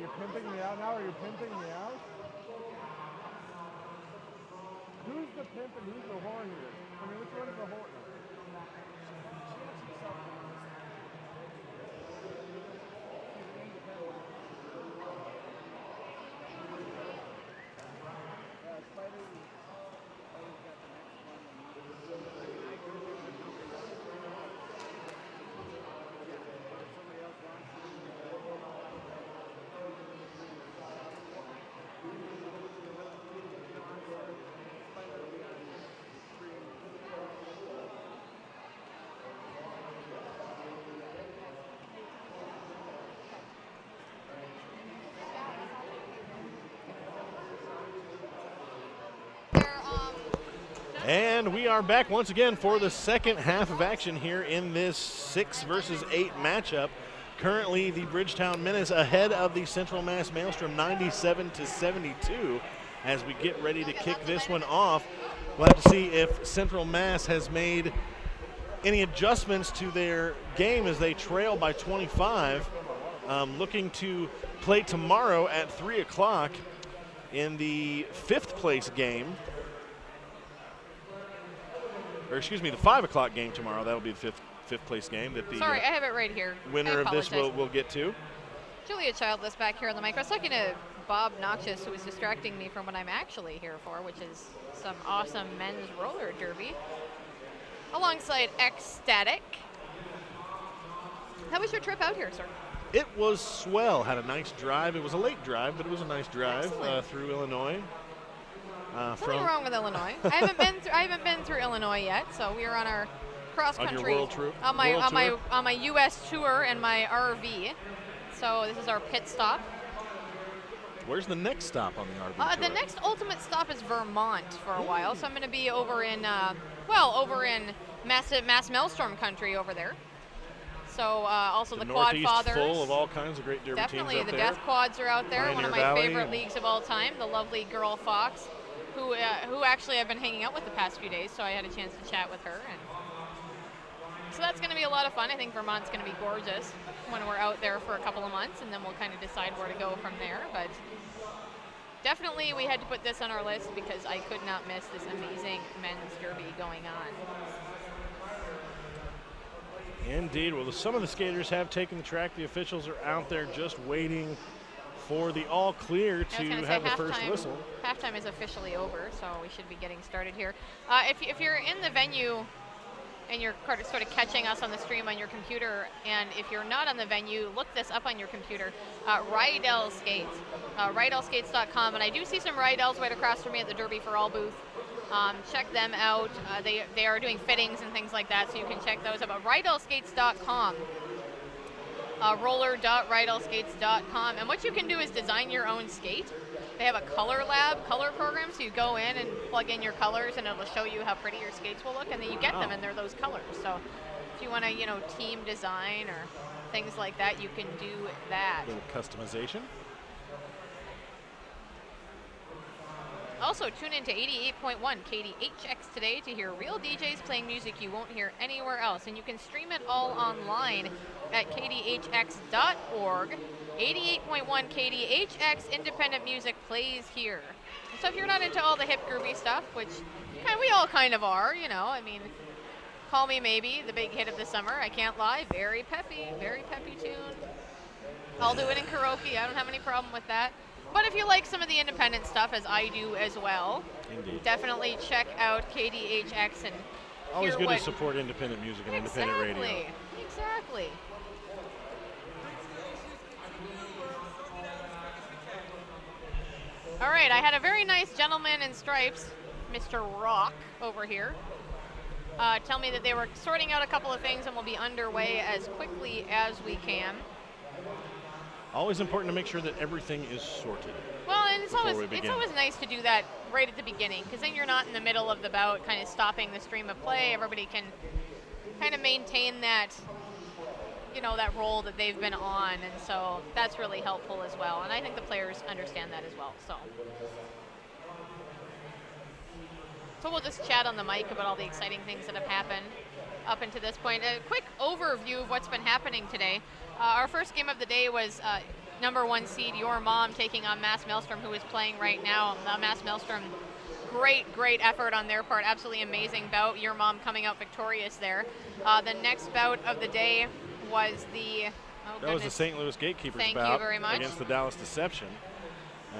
you pimping me out now? Are you pimping me out? Who's the pimp and who's the whore here? I mean, which one is the whore? And we are back once again for the second half of action here in this 6 versus 8 matchup. Currently, the Bridgetown Menace ahead of the Central Mass Maelstrom 97-72 as we get ready to kick this one off. We'll have to see if Central Mass has made any adjustments to their game as they trail by 25. Looking to play tomorrow at 3 o'clock in the 5th place game. Or excuse me, the 5 o'clock game tomorrow. That'll be the fifth place game that the Sorry, I have it right here. Winner of this will get to. Julia Childless back here on the mic. I was talking to Bob Noxious, who was distracting me from what I'm actually here for, which is some awesome men's roller derby, alongside Ecstatic. How was your trip out here, sir? It was swell. Had a nice drive. It was a late drive, but it was a nice drive through Illinois. Nothing wrong with Illinois. I haven't been through Illinois yet, so we are on our cross country on your world tour. On my U.S. tour and my RV. So this is our pit stop. Where's the next stop on the RV tour? The next ultimate stop is Vermont for a while, so I'm going to be over in Mass Maelstrom country over there. So also the Quad Fathers. Full of all kinds of great derby definitely teams out the there. Death Quads are out there. Pioneer One of my Valley favorite leagues of all time, the lovely Girl Fox, who actually I've been hanging out with the past few days, so I had a chance to chat with her. And so that's going to be a lot of fun. I think Vermont's going to be gorgeous when we're out there for a couple of months, and then we'll kind of decide where to go from there. But definitely we had to put this on our list because I could not miss this amazing men's derby going on. Indeed. Well, some of the skaters have taken the track. The officials are out there just waiting for the all clear to have the first whistle. Halftime is officially over, so we should be getting started here. If you're in the venue and you're sort of catching us on the stream on your computer, and if you're not on the venue, look this up on your computer. Rydell Skates, rydellskates.com, and I do see some Rydells right across from me at the Derby for All booth. Check them out. They are doing fittings and things like that, so you can check those out. But rydellskates.com. Roller.rydellskates.com, and what you can do is design your own skate. They have a color lab, color program, so you go in and plug in your colors, and it'll show you how pretty your skates will look, and then you get them, and they're those colors. So if you want to, team design or things like that, you can do that. A little customization. Also, tune in to 88.1 KDHX today to hear real DJs playing music you won't hear anywhere else. And you can stream it all online at kdhx.org. 88.1 KDHX independent music plays here. So if you're not into all the hip groovy stuff, which we all kind of are, I mean, Call Me Maybe, the big hit of the summer, I can't lie, very peppy tune. I'll do it in karaoke, I don't have any problem with that. But if you like some of the independent stuff, as I do as well, Indeed. Definitely check out KDHX and always good to support independent music and independent radio. Exactly. All right, I had a very nice gentleman in stripes, Mr. Rock, over here, tell me that they were sorting out a couple of things and will be underway as quickly as we can. Always important to make sure that everything is sorted. Well, and it's always nice to do that right at the beginning, because then you're not in the middle of the bout kind of stopping the stream of play. Everybody can kind of maintain that, that role that they've been on, and so that's really helpful as well. And I think the players understand that as well. So we'll just chat on the mic about all the exciting things that have happened up until this point. A quick overview of what's been happening today. Our first game of the day was number 1 seed, Your Mom, taking on Mass Maelstrom, who is playing right now. Mass Maelstrom, great effort on their part. Absolutely amazing bout. Your Mom coming out victorious there. The next bout of the day was the that was the St. Louis Gatekeepers Thank bout you very much. against the Dallas Deception.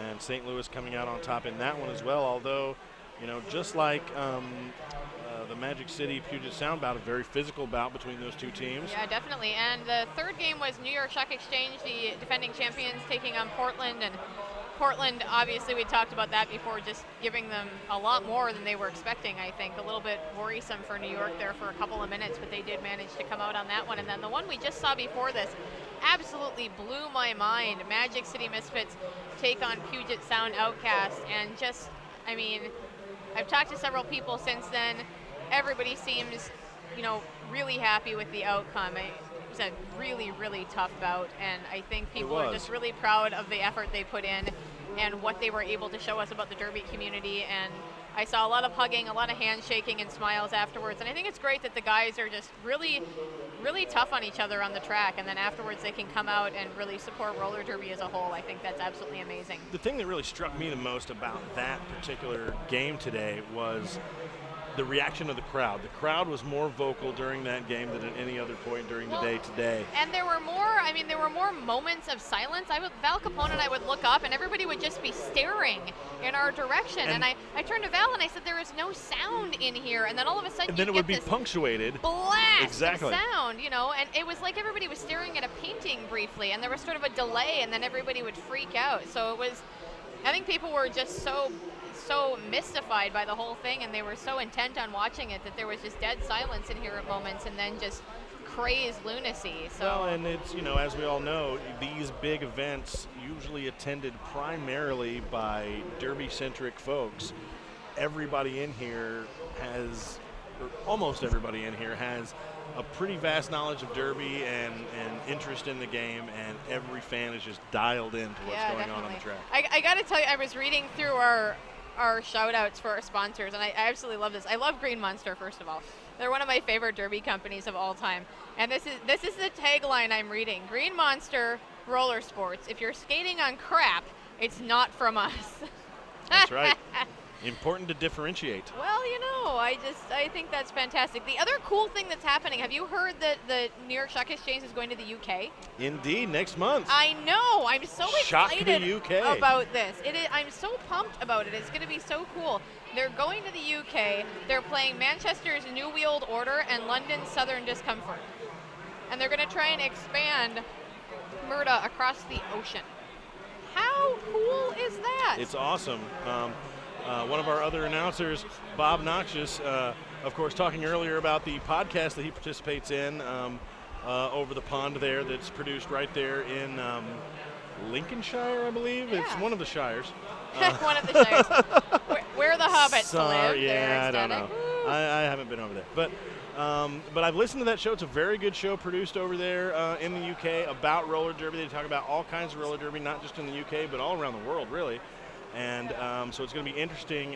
And St. Louis coming out on top in that one as well, although, you know, just like the Magic City Puget Sound bout, a very physical bout between those two teams. Yeah, definitely. And the third game was New York Stock Exchange, the defending champions, taking on Portland. And Portland, obviously, we talked about that before, just giving them a lot more than they were expecting, I think. A little bit worrisome for New York there for a couple of minutes, but they did manage to come out on that one. And then the one we just saw before this absolutely blew my mind. Magic City Misfits take on Puget Sound Outcasts. And just, I mean, I've talked to several people since then. Everybody seems, you know, really happy with the outcome. It was a really tough bout, and I think people are just really proud of the effort they put in and what they were able to show us about the Derby community. And I saw a lot of hugging, a lot of handshaking and smiles afterwards. And I think it's great that the guys are just really tough on each other on the track, and then afterwards they can come out and really support roller derby as a whole. I think that's absolutely amazing. The thing that really struck me the most about that particular game today was the reaction of the crowd. The crowd was more vocal during that game than at any other point during the day today. And there were more moments of silence. Val Capone and I would look up and everybody would just be staring in our direction. And I turned to Val and I said, there is no sound in here. And then all of a sudden and then it would be punctuated. Blast of sound, you know, and it was like everybody was staring at a painting briefly and there was sort of a delay and then everybody would freak out. So it was, I think people were just so mystified by the whole thing, and they were so intent on watching it that there was just dead silence in here at moments, and then just crazed lunacy. So, well, and it's, you know, as we all know, these big events usually attended primarily by Derby-centric folks. Everybody in here has, or almost everybody in here has, a pretty vast knowledge of Derby and interest in the game, and every fan is just dialed into what's going on the track. I got to tell you, I was reading through our shout outs for our sponsors, and I absolutely love this. I love Green Monster, first of all. They're one of my favorite derby companies of all time. And this is the tagline I'm reading. Green Monster Roller Sports. If you're skating on crap, it's not from us. That's right. Important to differentiate. Well, you know, I think that's fantastic. The other cool thing that's happening, have you heard that the New York Stock Exchange is going to the UK? Indeed, next month. I know. I'm so excited the UK. about this. I'm so pumped about it. It's going to be so cool. They're going to the UK. They're playing Manchester's New Wheeled Order and London's Southern Discomfort. And they're going to try and expand MURDA across the ocean. How cool is that? It's awesome. One of our other announcers, Bob Noxious, of course, talking earlier about the podcast that he participates in over the pond there, that's produced right there in Lincolnshire, I believe. Yeah. It's one of the shires. One of the shires. Where the hobbits live. Yeah, I don't know. I haven't been over there. But I've listened to that show. It's a very good show produced over there in the UK about roller derby. They talk about all kinds of roller derby, not just in the UK, but all around the world, really. And so it's going to be interesting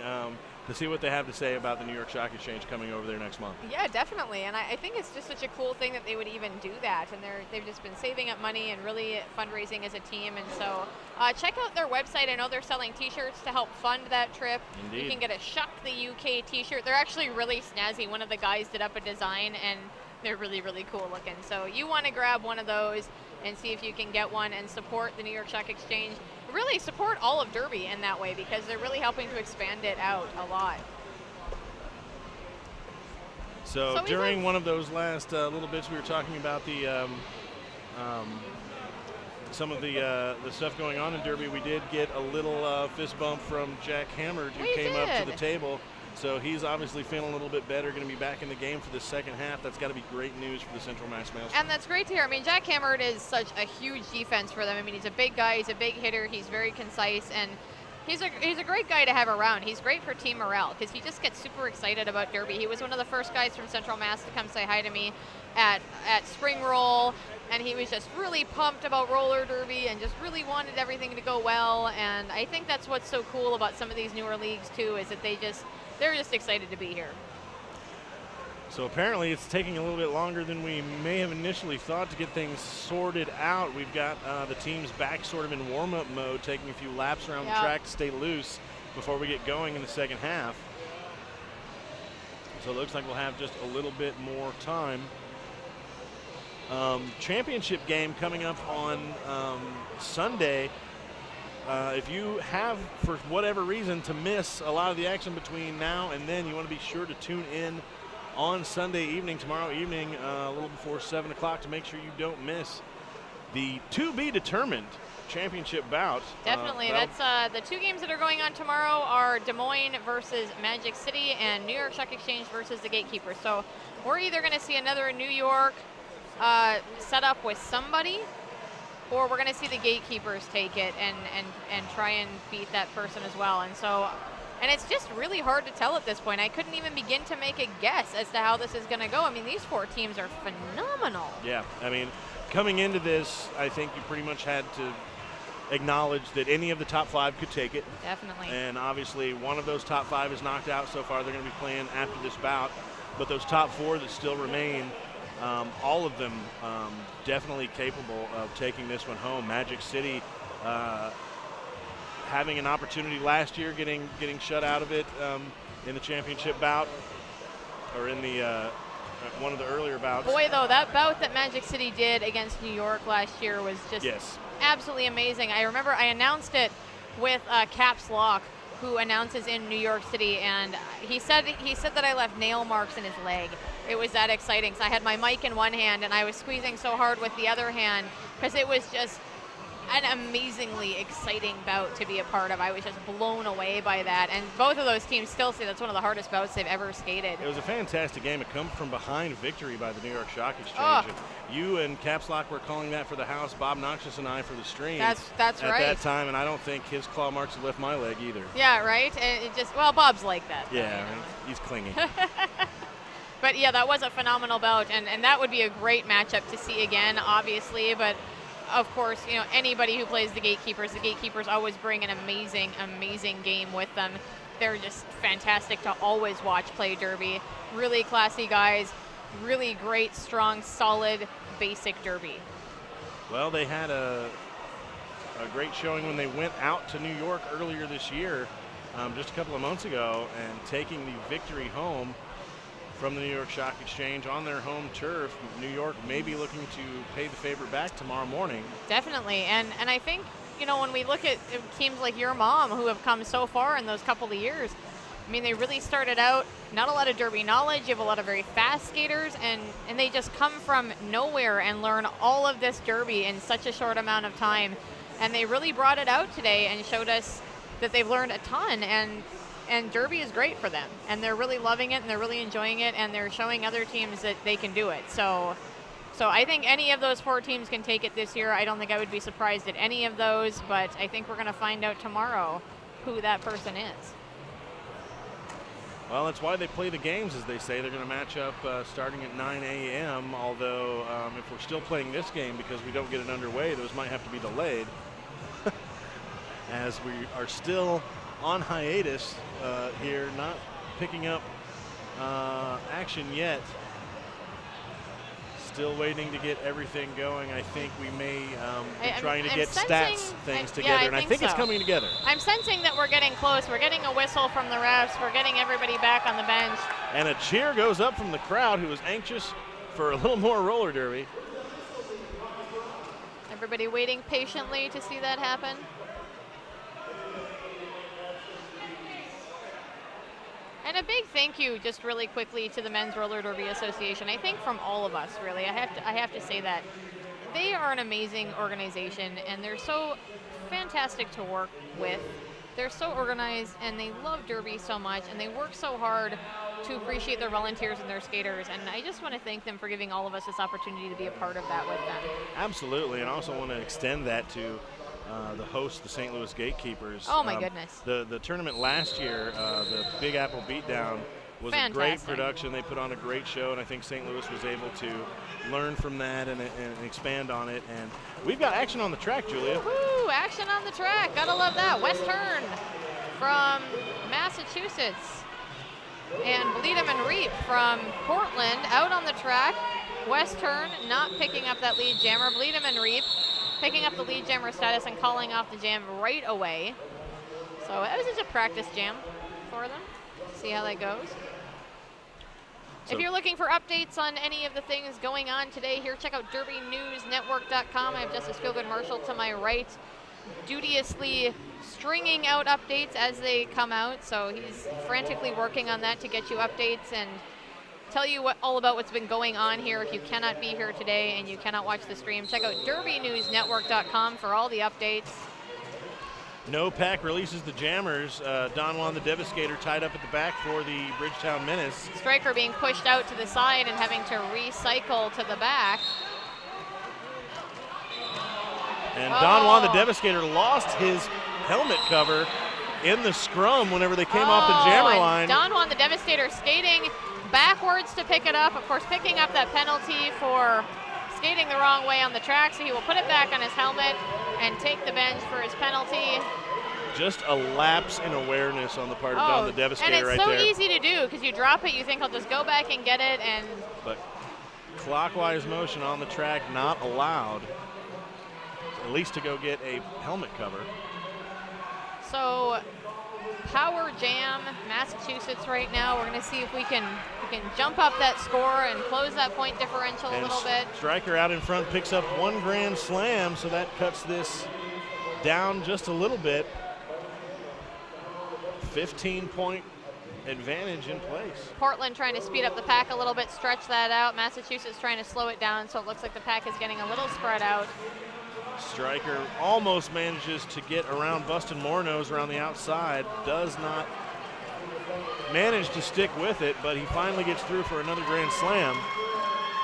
to see what they have to say about the New York Stock Exchange coming over there next month. Yeah, definitely. And I think it's just such a cool thing that they would even do that. And they've just been saving up money and really fundraising as a team. And so check out their website. I know they're selling T-shirts to help fund that trip. Indeed. You can get a Shuck the UK T-shirt. They're actually really snazzy. One of the guys did up a design, and they're really cool looking. So you want to grab one of those and see if you can get one and support the New York Stock Exchange. Really support all of Derby in that way, because they're really helping to expand it out a lot. So during one of those last little bits, we were talking about the some of the stuff going on in Derby. We did get a little fist bump from Jack Hammerd, who came up to the table. So he's obviously feeling a little bit better, going to be back in the game for the second half. That's got to be great news for the Central Mass Maelstrom. And that's great to hear. I mean, Jack Hammerd is such a huge defense for them. I mean, he's a big guy, he's a big hitter, he's very concise, and he's a great guy to have around. He's great for team morale, because he just gets super excited about Derby. He was one of the first guys from Central Mass to come say hi to me at Spring Roll, and he was just really pumped about roller derby and just really wanted everything to go well. And I think that's what's so cool about some of these newer leagues too, is that they're just excited to be here. So apparently it's taking a little bit longer than we may have initially thought to get things sorted out. We've got the teams back sort of in warm-up mode, taking a few laps around the track to stay loose before we get going in the second half. So it looks like we'll have just a little bit more time. Championship game coming up on Sunday. If you have, for whatever reason, to miss a lot of the action between now and then, you want to be sure to tune in on Sunday evening, tomorrow evening, a little before 7 o'clock, to make sure you don't miss the to-be-determined championship bout. Definitely. That's the two games that are going on tomorrow are Des Moines versus Magic City and New York Stock Exchange versus the Gatekeepers. So we're either going to see another New York set up with somebody, or we're going to see the Gatekeepers take it and try and beat that person as well. And it's just really hard to tell at this point. I couldn't even begin to make a guess as to how this is going to go. I mean, these four teams are phenomenal. Yeah, I mean, coming into this, I think you pretty much had to acknowledge that any of the top five could take it. Definitely. And obviously one of those top five is knocked out so far. They're going to be playing after this bout. But those top four that still remain, all of them definitely capable of taking this one home. Magic City having an opportunity last year, getting shut out of it in the championship bout, or in the one of the earlier bouts. Boy, though, that bout that Magic City did against New York last year was just absolutely amazing. I remember I announced it with Caps Lock, who announces in New York City, and he said that I left nail marks in his leg. It was that exciting. So I had my mic in one hand, and I was squeezing so hard with the other hand because it was just an amazingly exciting bout to be a part of. I was just blown away by that, and both of those teams still say that's one of the hardest bouts they've ever skated. It was a fantastic game. A come from behind victory by the New York Stock Exchange. You and Caps Lock were calling that for the house, Bob Noxious and I for the stream. That's at right. At that time, and I don't think his claw marks have left my leg either. Yeah, right? And it just, well, Bob's like that. Yeah, right? He's clingy. But yeah, that was a phenomenal bout, and that would be a great matchup to see again, obviously, but of course, you know, anybody who plays the Gatekeepers always bring an amazing, amazing game with them. They're just fantastic to always watch play derby. Really classy guys, really great, strong, solid, basic derby. Well, they had a great showing when they went out to New York earlier this year, just a couple of months ago, and taking the victory home from the New York Stock Exchange on their home turf. New York may be looking to pay the favor back tomorrow morning. Definitely, and I think, you know, when we look at teams like your mom who have come so far in those couple of years, I mean, they really started out, not a lot of derby knowledge, you have a lot of very fast skaters, and they just come from nowhere and learn all of this derby in such a short amount of time. And they really brought it out today and showed us that they've learned a ton, and derby is great for them, and they're really loving it, and they're really enjoying it, and they're showing other teams that they can do it. So I think any of those four teams can take it this year. I don't think I would be surprised at any of those, but I think we're going to find out tomorrow who that person is. Well, that's why they play the games, as they say. They're going to match up starting at 9 a.m., although if we're still playing this game because we don't get it underway, those might have to be delayed as we are still on hiatus here, not picking up action yet. Still waiting to get everything going. I think we may be trying to get stats things together, and I think it's coming together. I'm sensing that we're getting close. We're getting a whistle from the refs. We're getting everybody back on the bench. And a cheer goes up from the crowd, who is anxious for a little more roller derby. Everybody waiting patiently to see that happen. And a big thank you, just really quickly, to the Men's Roller Derby Association. I think from all of us, really. I have to say that they are an amazing organization, and they're so fantastic to work with. They're so organized, and they love derby so much, and they work so hard to appreciate their volunteers and their skaters. And I just want to thank them for giving all of us this opportunity to be a part of that with them. Absolutely, and I also want to extend that to the host, the St. Louis Gatekeepers. Oh, my goodness. The tournament last year, the Big Apple Beatdown, was a great production. They put on a great show, and I think St. Louis was able to learn from that and expand on it. And we've got action on the track, Julia. Woo, action on the track. Gotta love that. West Hearn from Massachusetts. And Bleed 'em and Reap from Portland out on the track. Western not picking up that lead jammer. Bleed 'em and Reap picking up the lead jammer status and calling off the jam right away. So it was just a practice jam for them. See how that goes. If you're looking for updates on any of the things going on today here, check out DerbyNewsNetwork.com. I have Justice Feelgood Marshall to my right, studiously stringing out updates as they come out. So he's frantically working on that to get you updates and tell you all about what's been going on here. If you cannot be here today and you cannot watch the stream, check out DerbyNewsNetwork.com for all the updates. No Pack releases the jammers. Don Juan the Devastator tied up at the back for the Bridgetown Menace. Striker being pushed out to the side and having to recycle to the back. And Don Juan the Devastator lost his helmet cover in the scrum whenever they came off the jammer line. Don Juan the Devastator skating backwards to pick it up. Of course, picking up that penalty for skating the wrong way on the track, so he will put it back on his helmet and take the bench for his penalty. Just a lapse in awareness on the part of Don the Devastator right there. And it's so easy to do because you drop it, you think I'll just go back and get it, and but clockwise motion on the track not allowed, at least to go get a helmet cover. So Power Jam, Massachusetts right now. We're going to see if we can jump up that score and close that point differential a little bit. Striker out in front picks up one grand slam, so that cuts this down just a little bit. 15-point advantage in place. Portland trying to speed up the pack a little bit, stretch that out. Massachusetts trying to slow it down, so it looks like the pack is getting a little spread out. Striker almost manages to get around Bustin Mornose around the outside, does not manage to stick with it, but he finally gets through for another grand slam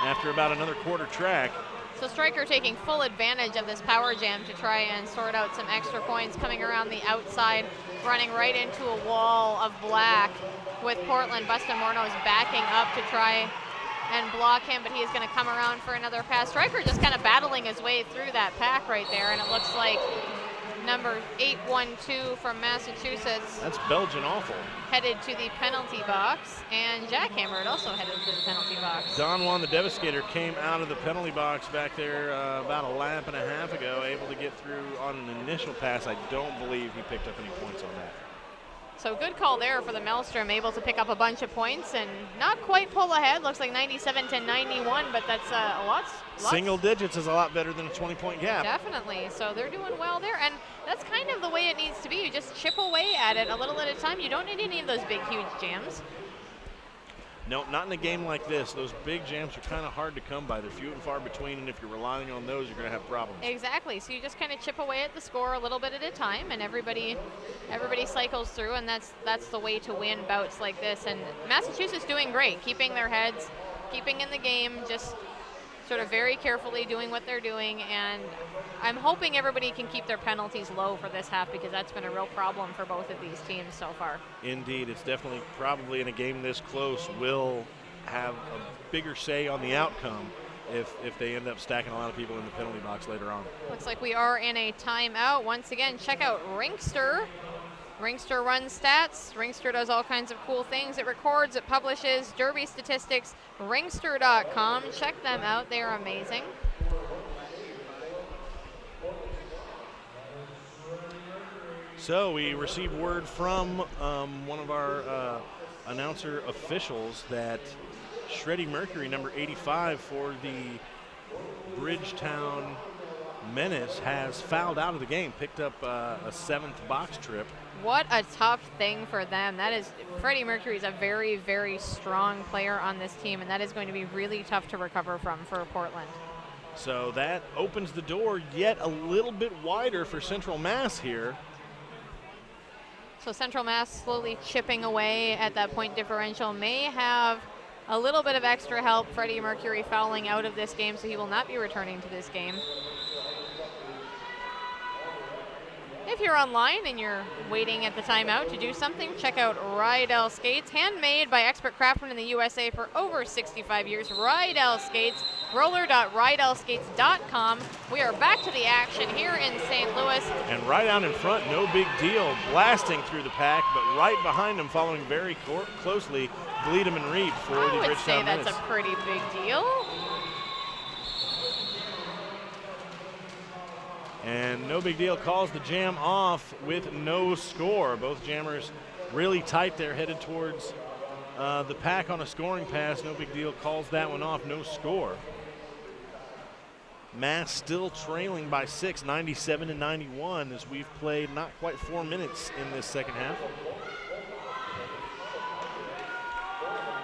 after about another quarter track. So Striker taking full advantage of this power jam to try and sort out some extra points, coming around the outside, running right into a wall of black with Portland. Bustin Mornose backing up to try and block him, but he is going to come around for another pass. Striker just kind of battling his way through that pack right there, and it looks like number 812 from Massachusetts. That's Belgian awful. Headed to the penalty box, and Jackhammer also headed to the penalty box. Don Juan the Devastator came out of the penalty box back there about a lap and a half ago, able to get through on an initial pass. I don't believe he picked up any points on that. So good call there for the Maelstrom, able to pick up a bunch of points and not quite pull ahead. Looks like 97 to 91, but that's a lot. Single digits is a lot better than a 20-point gap. Definitely. So they're doing well there, and that's kind of the way it needs to be. You just chip away at it a little at a time. You don't need any of those big, huge jams. No, not in a game like this. Those big jams are kind of hard to come by. They're few and far between, and if you're relying on those, you're going to have problems. Exactly. So you just kind of chip away at the score a little bit at a time, and everybody cycles through, and that's the way to win bouts like this. And Massachusetts doing great, keeping their heads, keeping in the game, just sort of very carefully doing what they're doing, and I'm hoping everybody can keep their penalties low for this half, because that's been a real problem for both of these teams so far. Indeed, it's definitely probably in a game this close will have a bigger say on the outcome if they end up stacking a lot of people in the penalty box later on. Looks like we are in a timeout. Once again, check out Ringster. Ringster runs stats. Ringster does all kinds of cool things. It records, it publishes Derby statistics. Ringster.com. Check them out. They are amazing. So we received word from one of our announcer officials that Shreddy Mercury, number 85 for the Bridgetown Menace, has fouled out of the game, picked up a 7th box trip. What a tough thing for them. That is, Freddie Mercury is a very, very strong player on this team, and that is going to be really tough to recover from for Portland. So that opens the door yet a little bit wider for Central Mass here. So Central Mass slowly chipping away at that point differential, may have a little bit of extra help. Freddie Mercury fouling out of this game, so he will not be returning to this game. If you're online and you're waiting at the timeout to do something, check out Rydell Skates, handmade by expert craftsmen in the USA for over 65 years. Rydell Skates, roller.rydellskates.com. We are back to the action here in St. Louis. And right out in front, No Big Deal, blasting through the pack, but right behind him, following very closely, Bleedham and Reed for the Bridgetown I would say that's Menace. a pretty big deal. And No Big Deal calls the jam off with no score. Both jammers really tight there, headed towards the pack on a scoring pass. No Big Deal calls that one off, no score. Mass still trailing by 6, 97-91, as we've played not quite 4 minutes in this second half.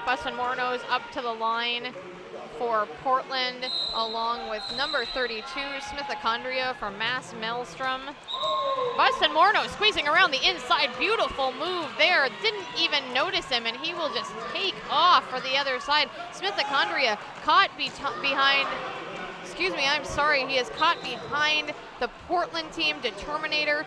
Bustin Mornos up to the line for Portland, along with number 32, Smithacondria from Mass Maelstrom. Bustin Mornos squeezing around the inside, beautiful move there. Didn't even notice him, and he will just take off for the other side. Smithacondria caught behind, excuse me, I'm sorry, he is caught behind the Portland team, Determinator.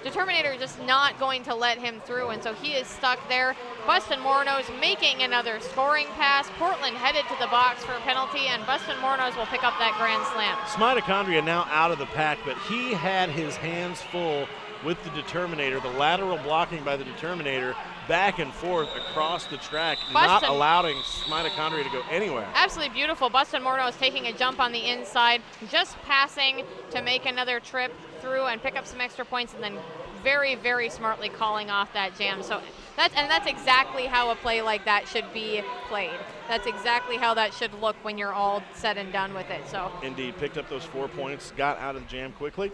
Determinator just not going to let him through, and so he is stuck there. Bustin Mornos making another scoring pass. Portland headed to the box for a penalty, and Bustin Mornos will pick up that grand slam. Smithacondria now out of the pack, but he had his hands full with the Determinator, the lateral blocking by the Determinator, back and forth across the track, not allowing Smithacondria to go anywhere. Absolutely beautiful. Bustin Mornos taking a jump on the inside, just passing to make another trip through and pick up some extra points, and then very, very smartly calling off that jam. So that's exactly how a play like that should be played. That's exactly how that should look when you're all said and done with it. So indeed, picked up those 4 points, got out of the jam quickly.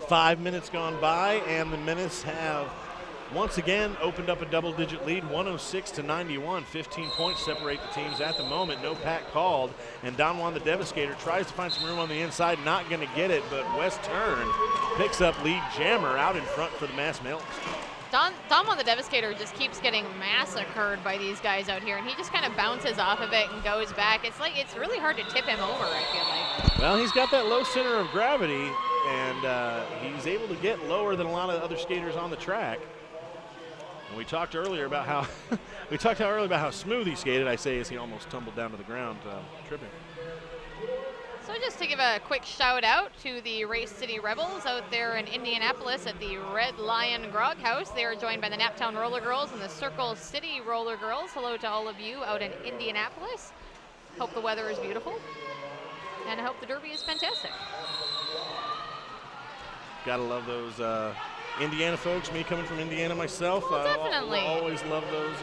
5 minutes gone by, and the Menace have once again opened up a double-digit lead, 106-91. 15 points separate the teams at the moment. No pack called, and Don Juan the Devastator tries to find some room on the inside, not going to get it, but West Turn picks up lead jammer out in front for the Mass Maelstrom. Don Juan the Devastator just keeps getting massacred by these guys out here, and he just kind of bounces off of it and goes back. It's really hard to tip him over, I feel like. Well, he's got that low center of gravity, and he's able to get lower than a lot of other skaters on the track. And we talked earlier about how how smooth he skated. I say as he almost tumbled down to the ground, tripping. So just to give a quick shout out to the Race City Rebels out there in Indianapolis at the Red Lion Grog House. They are joined by the Naptown Roller Girls and the Circle City Roller Girls. Hello to all of you out in Indianapolis. Hope the weather is beautiful, and I hope the Derby is fantastic. Gotta love those Indiana folks. Me coming from Indiana myself, well, definitely. Always love those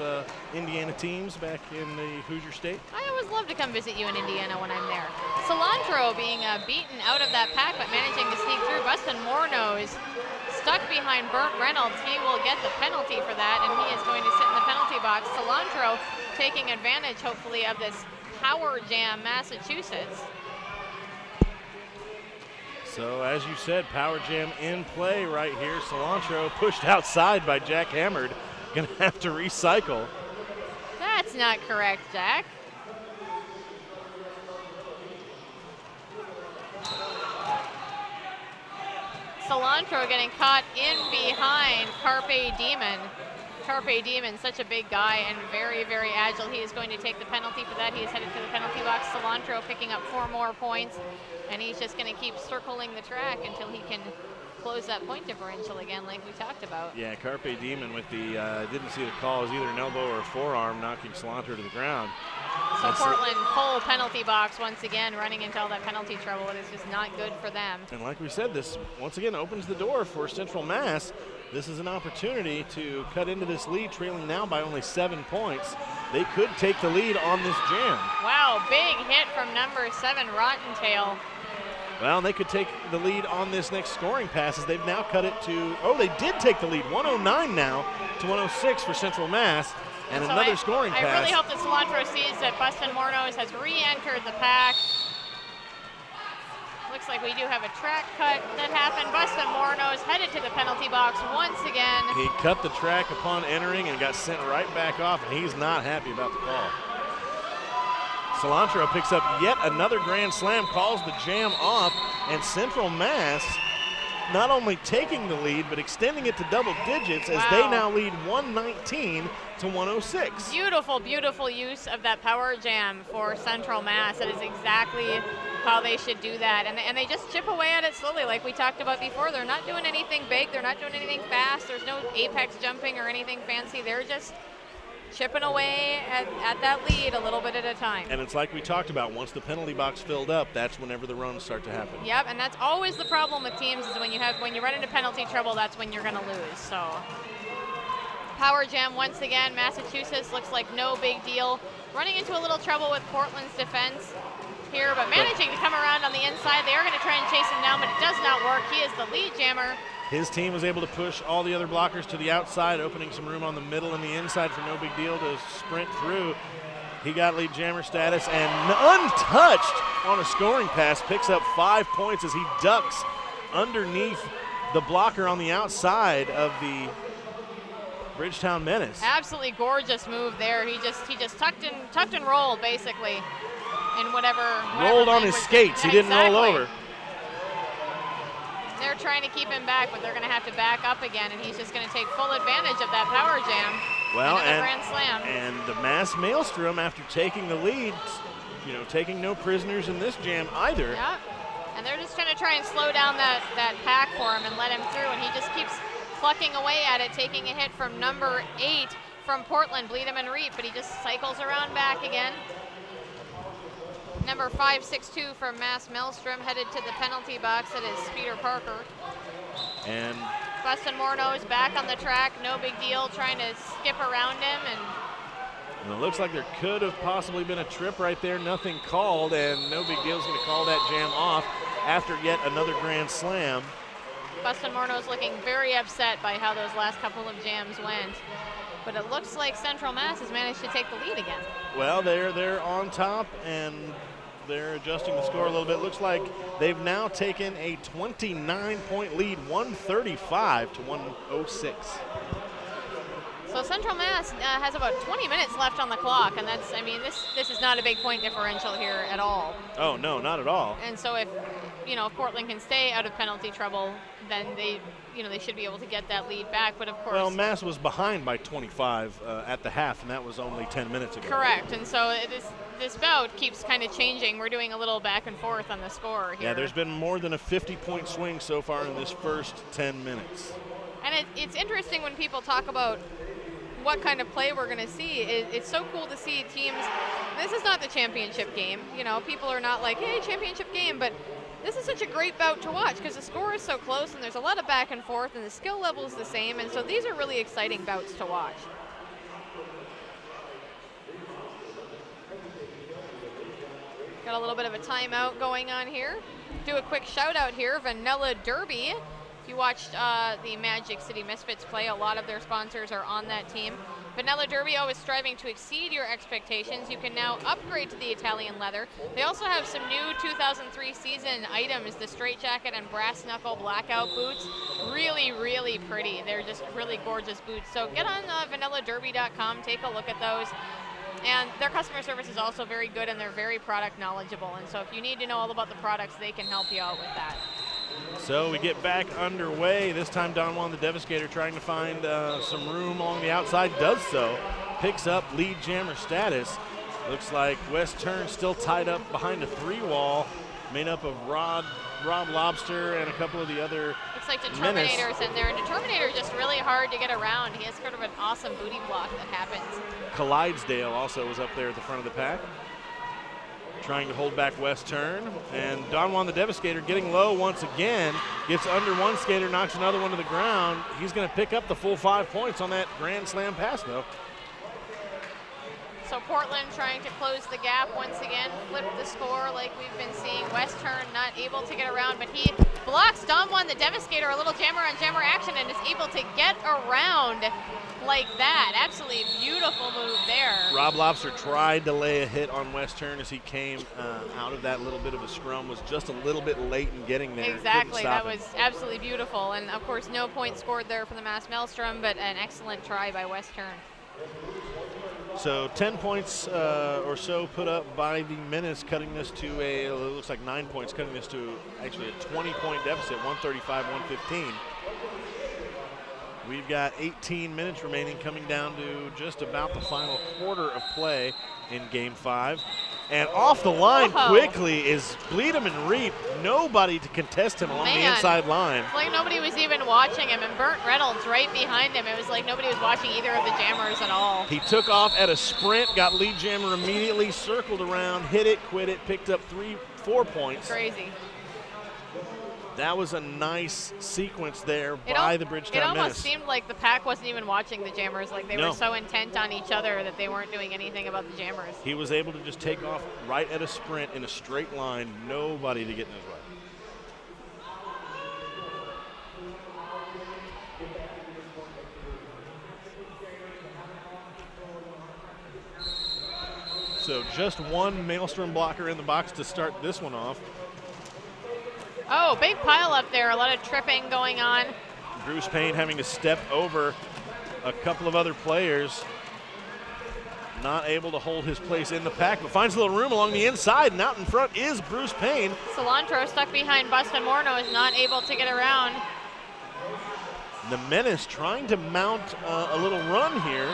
Indiana teams back in the Hoosier State. I always love to come visit you in Indiana when I'm there. Cilantro being beaten out of that pack, but managing to sneak through. Bustin Mornos stuck behind Burt Reynolds. He will get the penalty for that, and he is going to sit in the penalty box. Cilantro taking advantage, hopefully, of this Power Jam, Massachusetts. So, as you said, Power Jam in play right here. Cilantro pushed outside by Jack Hammerd. Gonna have to recycle. That's not correct, Jack. Cilantro getting caught in behind Carpe Demon. Carpe Demon, such a big guy and very, very agile. He is going to take the penalty for that. He is headed to the penalty box. Cilantro picking up 4 more points, and he's just going to keep circling the track until he can close that point differential again, like we talked about. Yeah, Carpe Demon with the, didn't see the call, it was either an elbow or a forearm knocking Cilantro to the ground. So that's Portland full penalty box once again, running into all that penalty trouble. It is just not good for them. And like we said, this once again opens the door for Central Mass. This is an opportunity to cut into this lead, trailing now by only 7 points. They could take the lead on this jam. Wow, big hit from number 7, Rottentail. Well, they could take the lead on this next scoring passes. They've now cut it to, oh, they did take the lead, 109 now to 106 for Central Mass. And so another scoring pass. I really hope that Cilantro sees that Bustin Mornos has re-entered the pack. Looks like we do have a track cut that happened. Bustin Mornos headed to the penalty box once again. He cut the track upon entering and got sent right back off, and he's not happy about the call. Cilantro picks up yet another grand slam, calls the jam off, and Central Mass not only taking the lead, but extending it to double digits as they now lead 119 to 106. Beautiful, beautiful use of that power jam for Central Mass. That is exactly how they should do that. And they just chip away at it slowly like we talked about before. They're not doing anything big. They're not doing anything fast. There's no apex jumping or anything fancy. They're just chipping away at that lead a little bit at a time. And it's like we talked about, once the penalty box filled up, that's whenever the runs start to happen. Yep, and that's always the problem with teams is when you run into penalty trouble, that's when you're going to lose. So power jam once again. Massachusetts looks like no big deal. Running into a little trouble with Portland's defense here, but managing to come around on the inside. They are going to try and chase him down, but it does not work. He is the lead jammer. His team was able to push all the other blockers to the outside, opening some room on the middle and the inside for no big deal to sprint through. He got lead jammer status and untouched on a scoring pass, picks up 5 points as he ducks underneath the blocker on the outside of the Bridgetown Menace. Absolutely gorgeous move there. He just tucked and rolled basically in whatever rolled on his skates. He didn't roll over. They're trying to keep him back, but they're going to have to back up again, and he's just going to take full advantage of that power jam. Well, and grand slam. And the Mass Maelstrom, after taking the lead, taking no prisoners in this jam either. Yeah, and they're just trying to slow down that pack for him and let him through, and he just keeps plucking away at it, taking a hit from number 8 from Portland, Bleed him and Reap, but he just cycles around back again. Number 562 from Mass Maelstrom headed to the penalty box. That is Peter Parker. And Bustin Morneau's back on the track, no big deal, trying to skip around him. And it looks like there could have possibly been a trip right there, nothing called, and no big deal is going to call that jam off after yet another grand slam. Bustin Morneau's looking very upset by how those last couple of jams went. But it looks like Central Mass has managed to take the lead again. Well, they're on top, and they're adjusting the score a little bit. Looks like they've now taken a 29-point lead, 135 to 106. So Central Mass has about 20 minutes left on the clock, and this is not a big point differential here at all. Oh, no, not at all. And so if Portland can stay out of penalty trouble, then they should be able to get that lead back. But of course, well, Mass was behind by 25 at the half, and that was only 10 minutes ago. Correct. And so this bout keeps kind of changing. We're doing a little back and forth on the score here. Yeah, there's been more than a 50-point swing so far in this first 10 minutes. And it's interesting when people talk about what kind of play we're going to see. It's so cool to see teams. This is not the championship game. People are not like, hey, championship game, but this is such a great bout to watch because the score is so close and there's a lot of back and forth and the skill level is the same, and so these are really exciting bouts to watch. Got a little bit of a timeout going on here. Do a quick shout out here, Vanilla Derby. If you watched the Magic City Misfits play, a lot of their sponsors are on that team. Vanilla Derby, always striving to exceed your expectations. You can now upgrade to the Italian leather. They also have some new 2003 season items, the straight jacket and brass knuckle blackout boots. Really, really pretty. They're just really gorgeous boots. So get on vanilladerby.com, take a look at those. And their customer service is also very good, and they're very product knowledgeable. And so if you need to know all about the products, they can help you out with that. So we get back underway. This time Don Juan the Devastator trying to find some room along the outside, does so. Picks up lead jammer status. Looks like West Turn still tied up behind a 3-wall made up of Rob Lobster and a couple of the other Looks like Determinator's in there, and Determinator just really hard to get around. He has sort of an awesome booty block that happens. Clydesdale also was up there at the front of the pack, trying to hold back West Turn. And Don Juan the Devastator getting low once again, gets under one skater, knocks another one to the ground. He's going to pick up the full 5 points on that grand slam pass, though. So Portland trying to close the gap once again, flip the score like we've been seeing. West Turn not able to get around, but he blocks Don Juan the Devastator, a little jammer on jammer action, and is able to get around like that. Absolutely beautiful move there. Rob Lobster tried to lay a hit on West Turn as he came out of that little bit of a scrum, was just a little bit late in getting there. Exactly, that was absolutely beautiful. And of course, no point scored there for the Mass Maelstrom, but an excellent try by West Turn. So 10 points or so put up by the Menace, cutting this to it looks like 9 points, cutting this to actually a 20-point deficit, 135-115. We've got 18 minutes remaining, coming down to just about the final quarter of play in Game 5. And off the line quickly is Bleedham and Reap. Nobody to contest him along the inside line. It's like nobody was even watching him, and Burnt Reynolds right behind him. It was like nobody was watching either of the jammers at all. He took off at a sprint, got lead jammer immediately, circled around, hit it, quit it, picked up 4 points. Crazy. That was a nice sequence there by the Bridgetown Menace. It almost seemed like the pack wasn't even watching the jammers. Like they were so intent on each other that they weren't doing anything about the jammers. He was able to just take off right at a sprint in a straight line, nobody to get in his way. So just one Maelstrom blocker in the box to start this one off. Oh, big pile up there. A lot of tripping going on. Bruce Payne having to step over a couple of other players. Not able to hold his place in the pack, but finds a little room along the inside, and out in front is Bruce Payne. Cilantro stuck behind Bustin' Morno is not able to get around. The Menace trying to mount a little run here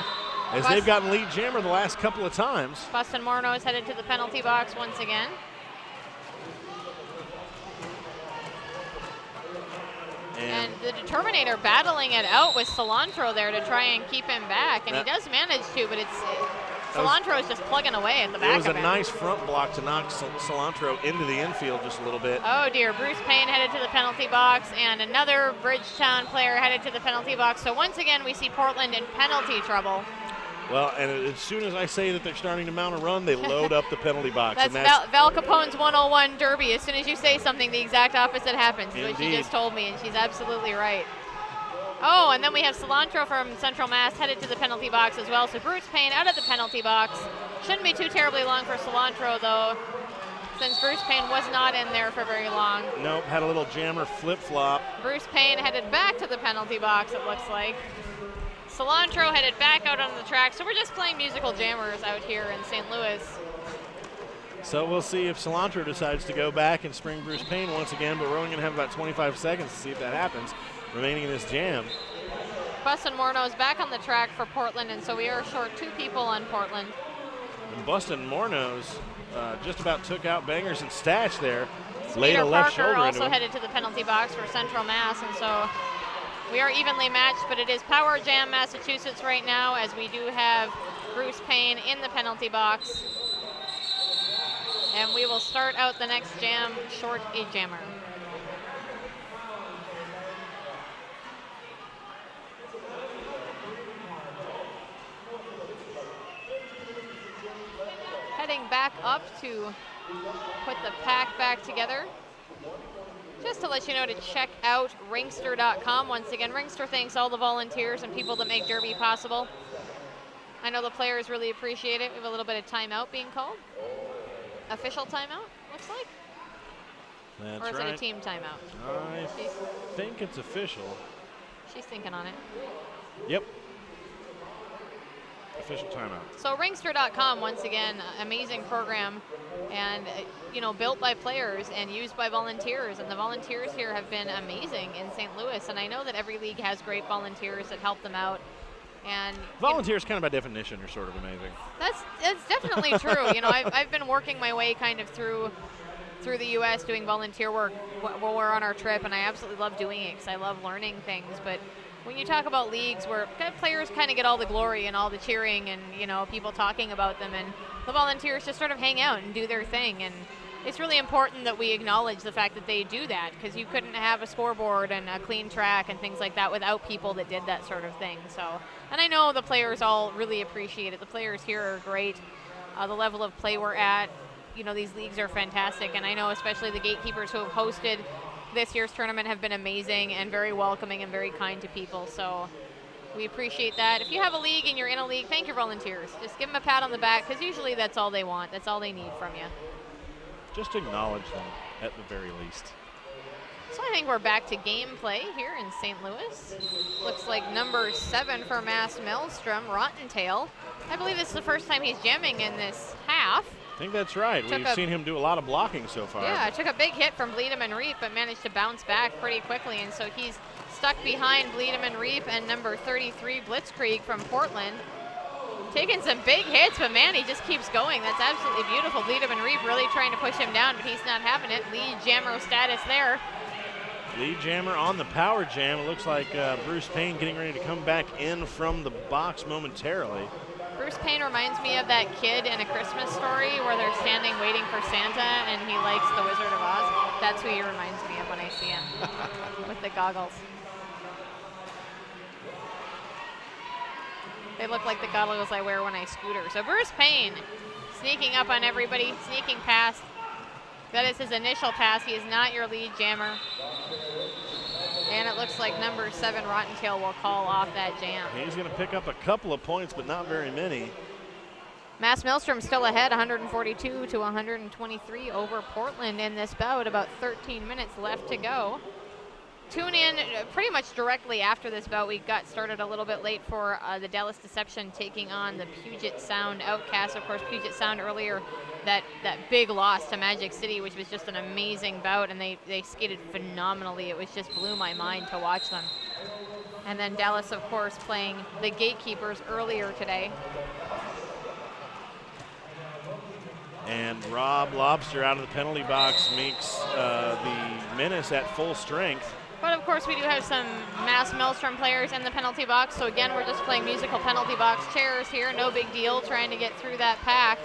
as they've gotten lead jammer the last couple of times. Bustin' Morno is headed to the penalty box once again. And the Determinator battling it out with Cilantro there to try and keep him back. And he does manage to, but Cilantro is just plugging away at the back of him. It was a nice front block to knock Cilantro into the infield just a little bit. Oh dear, Bruce Payne headed to the penalty box, and another Bridgetown player headed to the penalty box. So once again, we see Portland in penalty trouble. Well, and as soon as I say that they're starting to mount a run, they load up the penalty box. That's Val Capone's 101 derby. As soon as you say something, the exact opposite happens. That's what she just told me, and she's absolutely right. Oh, and then we have Cilantro from Central Mass headed to the penalty box as well. So Bruce Payne out of the penalty box. Shouldn't be too terribly long for Cilantro, though, since Bruce Payne was not in there for very long. Nope, had a little jammer flip-flop. Bruce Payne headed back to the penalty box, it looks like. Cilantro headed back out on the track, so we're just playing musical jammers out here in St. Louis. So we'll see if Cilantro decides to go back and spring Bruce Payne once again, but we're only going to have about 25 seconds to see if that happens, remaining in this jam. Bustin' Morno's back on the track for Portland, and so we are short 2 people on Portland. And Bustin' Morno's just about took out Bangers and Statch there. Laid a left shoulder also headed to the penalty box for Central Mass, and so we are evenly matched, but it is Power Jam Massachusetts right now, as we do have Bruce Payne in the penalty box. And we will start out the next jam, short a jammer. Heading back up to put the pack back together. Just to let you know to check out ringster.com. Once again, Ringster thanks all the volunteers and people that make Derby possible. I know the players really appreciate it. We have a little bit of timeout being called. Official timeout, looks like. That's or is right. it a team timeout? I think it's official. She's thinking on it. Yep. Official timeout. So ringster.com, once again, amazing program, and you know, built by players and used by volunteers, and the volunteers here have been amazing in St. Louis, and I know that every league has great volunteers that help them out. And volunteers, kind of by definition, are sort of amazing. That's definitely true. You know, I've been working my way kind of through the U.S. doing volunteer work while we're on our trip, and I absolutely love doing it because I love learning things. But when you talk about leagues where players kind of get all the glory and all the cheering and, you know, people talking about them, and the volunteers just sort of hang out and do their thing, and it's really important that we acknowledge the fact that they do that, because you couldn't have a scoreboard and a clean track and things like that without people that did that sort of thing. So, and I know the players all really appreciate it. The players here are great. The level of play we're at, you know, these leagues are fantastic, and I know especially the gatekeepers who have hosted this year's tournament have been amazing and very welcoming and very kind to people. So we appreciate that. If you have a league and you're in a league, thank your volunteers. Just give them a pat on the back, because usually that's all they want. That's all they need from you. Just acknowledge them at the very least. So I think we're back to gameplay here in St. Louis. Looks like number 7 for Mass Maelstrom, Rottentail. I believe this is the first time he's jamming in this half. I think that's right. We've seen him do a lot of blocking so far. Yeah, took a big hit from Bleedham and Reap, but managed to bounce back pretty quickly, and so he's stuck behind Bleedham and Reap and number 33 Blitzkrieg from Portland. Taking some big hits, but man, he just keeps going. That's absolutely beautiful. Bleedham and Reap really trying to push him down, but he's not having it. Lead jammer status there. Lead jammer on the power jam. It looks like Bruce Payne getting ready to come back in from the box momentarily. Bruce Payne reminds me of that kid in A Christmas Story where they're standing waiting for Santa and he likes the Wizard of Oz. That's who he reminds me of when I see him with the goggles. They look like the goggles I wear when I scooter. So Bruce Payne sneaking up on everybody, sneaking past. That is his initial pass. He is not your lead jammer. And it looks like number 7 Rottentail will call off that jam. He's going to pick up a couple of points, but not very many. Mass Maelstrom still ahead, 142 to 123 over Portland in this bout. About 13 minutes left to go. Tune in pretty much directly after this bout. We got started a little bit late for the Dallas Deception taking on the Puget Sound Outcasts. Of course, Puget Sound earlier, that big loss to Magic City, which was just an amazing bout, and they skated phenomenally. It was just blew my mind to watch them. And then Dallas, of course, playing the Gatekeepers earlier today. And Rob Lobster out of the penalty box makes the Menace at full strength. But of course we do have some Mass Maelstrom players in the penalty box, so again we're just playing musical penalty box chairs here, no big deal, trying to get through that pack.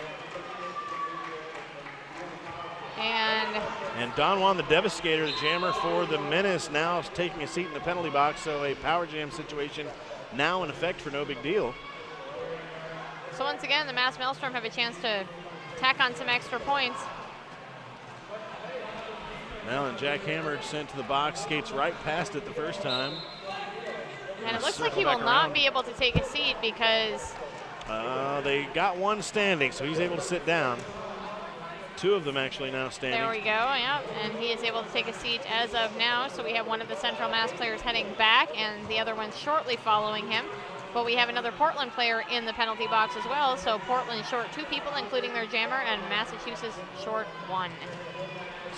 And Don Juan the Devastator, the jammer for the Menace, now is taking a seat in the penalty box, so a power jam situation now in effect for no big deal. So once again, the Mass Maelstrom have a chance to tack on some extra points. Well, and Jack Hammerd sent to the box, skates right past it the first time. And it looks like he will not be able to take a seat because they got one standing, so he's able to sit down. 2 of them actually now standing. There we go, yeah. And he is able to take a seat as of now. So we have one of the Central Mass players heading back and the other one shortly following him. But we have another Portland player in the penalty box as well. So Portland short 2 people, including their jammer, and Massachusetts short 1.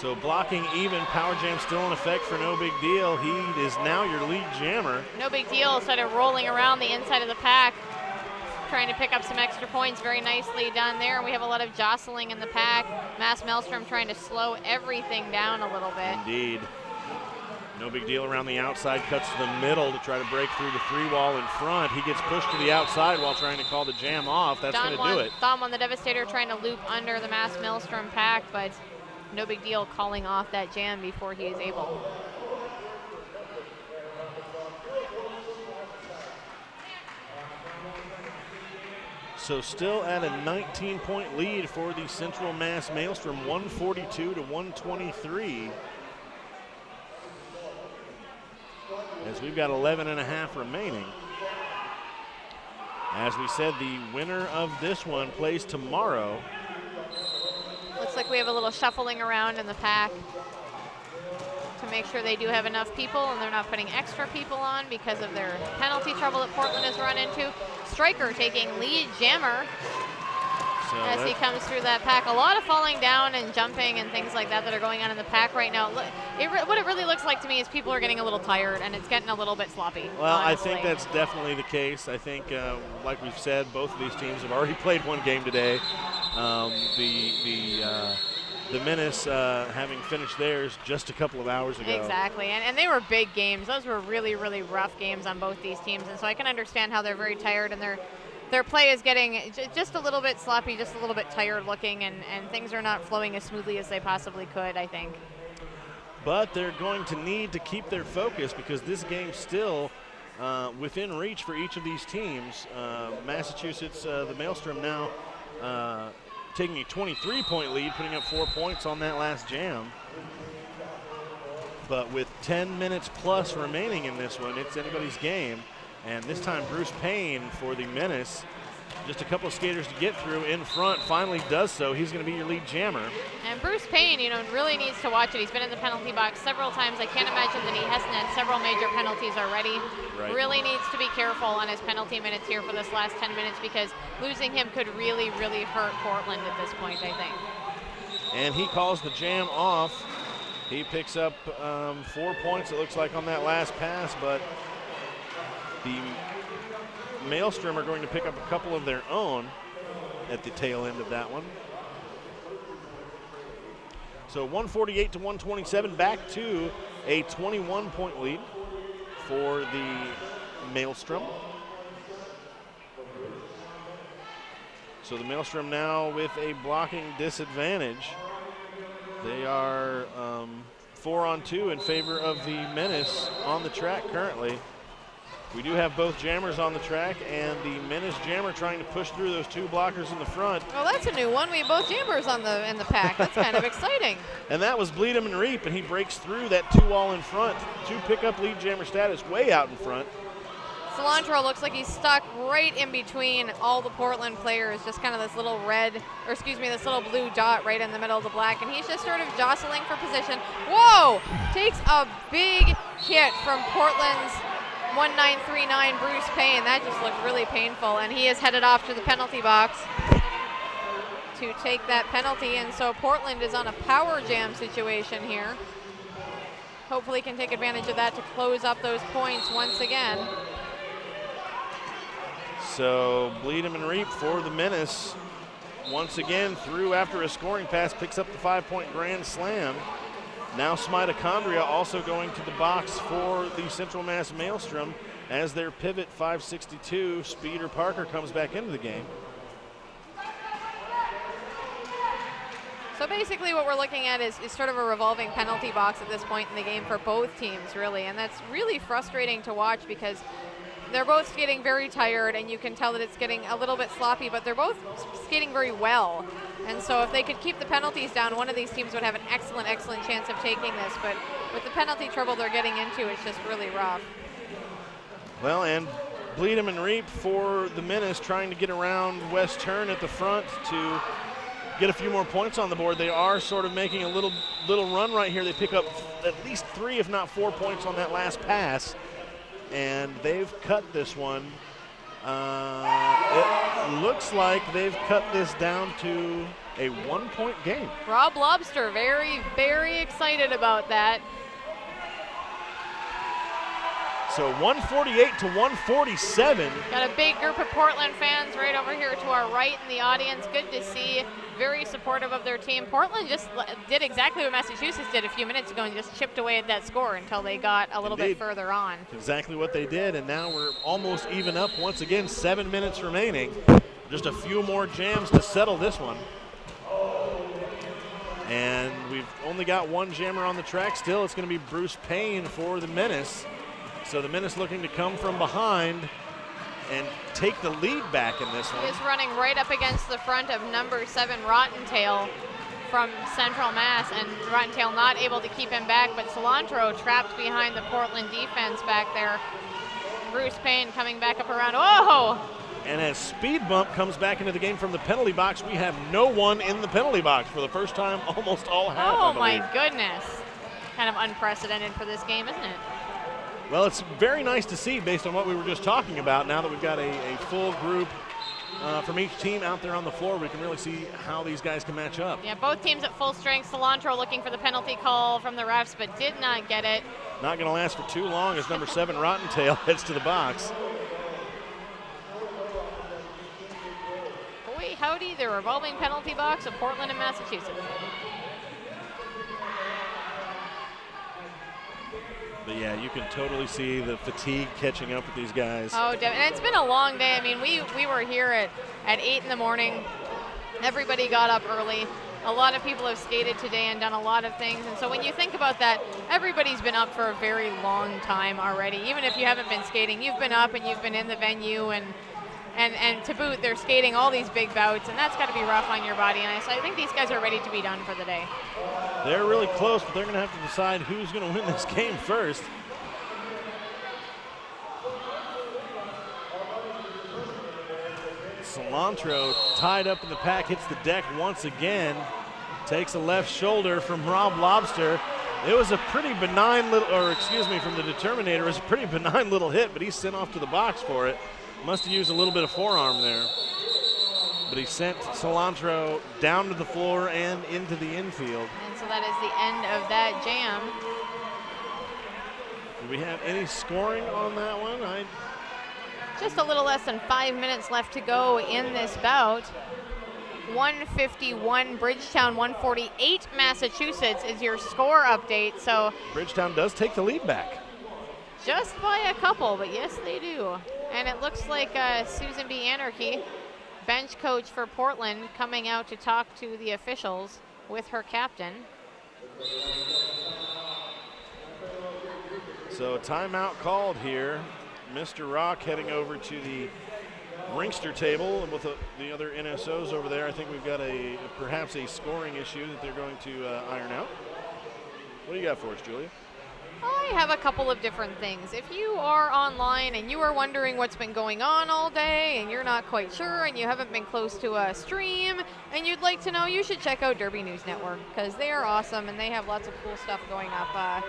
So blocking even, power jam still in effect for no big deal. He is now your lead jammer. No big deal, sort of rolling around the inside of the pack, trying to pick up some extra points. Very nicely done there. We have a lot of jostling in the pack. Mass Maelstrom trying to slow everything down a little bit. Indeed. No big deal around the outside, cuts to the middle to try to break through the 3-wall in front. He gets pushed to the outside while trying to call the jam off. That's going to do it. Don Juan the Devastator trying to loop under the Mass Maelstrom pack, but no big deal calling off that jam before he is able. So still at a 19-point lead for the Central Mass Maelstrom, 142 to 123. As we've got 11 and a half remaining. As we said, the winner of this one plays tomorrow. Looks like we have a little shuffling around in the pack to make sure they do have enough people and they're not putting extra people on because of their penalty trouble that Portland has run into. Striker taking lead jammer as he comes through that pack. A lot of falling down and jumping and things like that are going on in the pack right now. What it really looks like to me is people are getting a little tired and it's getting a little bit sloppy. Well, honestly. I think that's definitely the case. I think, like we've said, both of these teams have already played one game today. The Menace having finished theirs just a couple of hours ago. Exactly, and they were big games. Those were really, really rough games on both these teams, and so I can understand how they're very tired and their play is getting just a little bit sloppy, just a little bit tired looking, and things are not flowing as smoothly as they possibly could, I think. But they're going to need to keep their focus because this game's still within reach for each of these teams. Massachusetts, the Maelstrom now taking a 23-point lead, putting up 4 points on that last jam. But with 10 minutes plus remaining in this one, it's anybody's game. And this time Bruce Payne for the Menace just a couple of skaters to get through in front. Finally does so. He's going to be your lead jammer. And Bruce Payne, really needs to watch it. He's been in the penalty box several times. I can't imagine that he hasn't had several major penalties already. Right. Really needs to be careful on his penalty minutes here for this last 10 minutes because losing him could really, really hurt Portland at this point, I think. And he calls the jam off. He picks up 4 points, it looks like, on that last pass, but the Maelstrom are going to pick up a couple of their own at the tail end of that one. So 148 to 127, back to a 21-point lead for the Maelstrom. So the Maelstrom now with a blocking disadvantage. They are 4-on-2 in favor of the Menace on the track currently. We do have both jammers on the track, and the Menace jammer trying to push through those two blockers in the front. Well, that's a new one. We have both jammers in the pack. That's kind of exciting. And that was Bleed 'em and Reap, and he breaks through that 2-all in front to pick up lead jammer status way out in front. Cilantro looks like he's stuck right in between all the Portland players, just kind of this little this little blue dot right in the middle of the black, and he's just sort of jostling for position. Whoa! Takes a big hit from Portland's 1939 Bruce Payne. That just looked really painful, and he is headed off to the penalty box to take that penalty, and so Portland is on a power jam situation here. Hopefully can take advantage of that to close up those points once again. So Bleed 'em and Reap for the Menace. Once again through after a scoring pass, picks up the 5-point grand slam. Now Mitochondria also going to the box for the Central Mass Maelstrom as their pivot 562, Speeder Parker, comes back into the game. So basically what we're looking at is sort of a revolving penalty box at this point in the game for both teams, really. And that's really frustrating to watch because they're both skating very tired, and you can tell that it's getting a little bit sloppy, but they're both skating very well. And so if they could keep the penalties down, one of these teams would have an excellent, excellent chance of taking this. But with the penalty trouble they're getting into, it's just really rough. Well, and Bleed 'em and Reap for the Menace trying to get around West Turn at the front to get a few more points on the board. They are sort of making a little run right here. They pick up at least 3, if not 4 points on that last pass. And they've cut this one. It looks like they've cut this down to a 1-point game. Rob Lobster, very, very excited about that. So 148 to 147. Got a big group of Portland fans right over here to our right in the audience. Good to see. Very supportive of their team. Portland just did exactly what Massachusetts did a few minutes ago and just chipped away at that score until they got a little bit further on. Exactly what they did, and now we're almost even up once again. 7 minutes remaining. Just a few more jams to settle this one. And we've only got one jammer on the track still. It's going to be Bruce Payne for the Menace. So the Menace looking to come from behind and take the lead back in this one. He is running right up against the front of number 7 Rottentail from Central Mass, and Rottentail not able to keep him back, but Cilantro trapped behind the Portland defense back there. Bruce Payne coming back up around. Oh! And as Speed Bump comes back into the game from the penalty box, we have no one in the penalty box for the first time almost all half. Oh my goodness. Kind of unprecedented for this game, isn't it? Well, it's very nice to see based on what we were just talking about. Now that we've got a full group from each team out there on the floor, we can really see how these guys can match up. Yeah, both teams at full strength. Cilantro looking for the penalty call from the refs, but did not get it. Not going to last for too long as number 7 Rottentail heads to the box. Boy, howdy, the revolving penalty box of Portland and Massachusetts. But yeah, you can totally see the fatigue catching up with these guys. Oh, and it's been a long day. I mean, we were here at 8 in the morning. Everybody got up early. A lot of people have skated today and done a lot of things. And so when you think about that, everybody's been up for a very long time already. Even if you haven't been skating, you've been up and you've been in the venue, and to boot, they're skating all these big bouts, and that's got to be rough on your body. And so I think these guys are ready to be done for the day. They're really close, but they're going to have to decide who's going to win this game first. Cilantro tied up in the pack, hits the deck once again, takes a left shoulder from Rob Lobster. It was a pretty benign little, from the Determinator, it was a pretty benign little hit, but he's sent off to the box for it. Must have used a little bit of forearm there. But he sent Cilantro down to the floor and into the infield. And so that is the end of that jam. Do we have any scoring on that one? Just a little less than 5 minutes left to go in this bout. 151 Bridgetown, 148 Massachusetts is your score update. So Bridgetown does take the lead back. Just by a couple, but yes, they do. And it looks like Susan B. Anarchy, bench coach for Portland, coming out to talk to the officials with her captain. So timeout called here. Mr. Rock heading over to the ringster table with the other NSOs over there. I think we've got perhaps a scoring issue that they're going to iron out. What do you got for us, Julia? I have a couple of different things. If you are online and you are wondering what's been going on all day and you're not quite sure and you haven't been close to a stream and you'd like to know, you should check out Derby News Network because they are awesome and they have lots of cool stuff going up.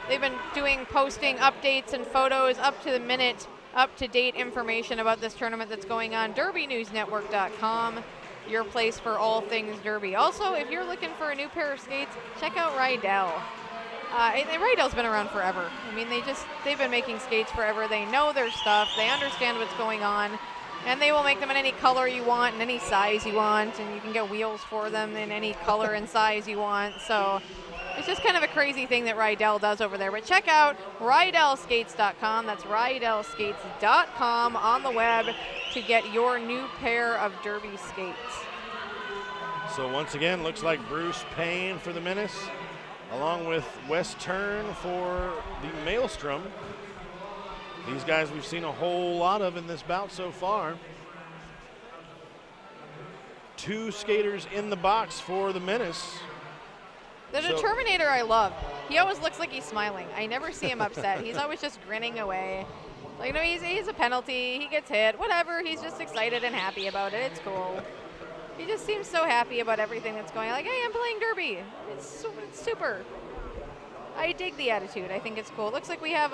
They've been posting updates and photos up to the minute, up-to-date information about this tournament that's going on. DerbyNewsNetwork.com, your place for all things Derby. Also, if you're looking for a new pair of skates, check out Rydell. Rydell's been around forever. I mean, they've been making skates forever. They know their stuff. They understand what's going on. And they will make them in any color you want and any size you want. And you can get wheels for them in any color and size you want. So it's just kind of a crazy thing that Rydell does over there. But check out RydellSkates.com. That's RydellSkates.com on the web to get your new pair of Derby skates. So once again, looks like Bruce Payne for the Menace, along with Wes Turn for the Maelstrom. These guys we've seen a whole lot of in this bout so far. 2 skaters in the box for the Menace. The Determinator I love. He always looks like he's smiling. I never see him upset. He's always just grinning away. Like, no, he's a penalty. He gets hit. Whatever. He's just excited and happy about it. It's cool. He just seems so happy about everything that's going on. Like, hey, I'm playing Derby. It's super. I dig the attitude. I think it's cool. It looks like we have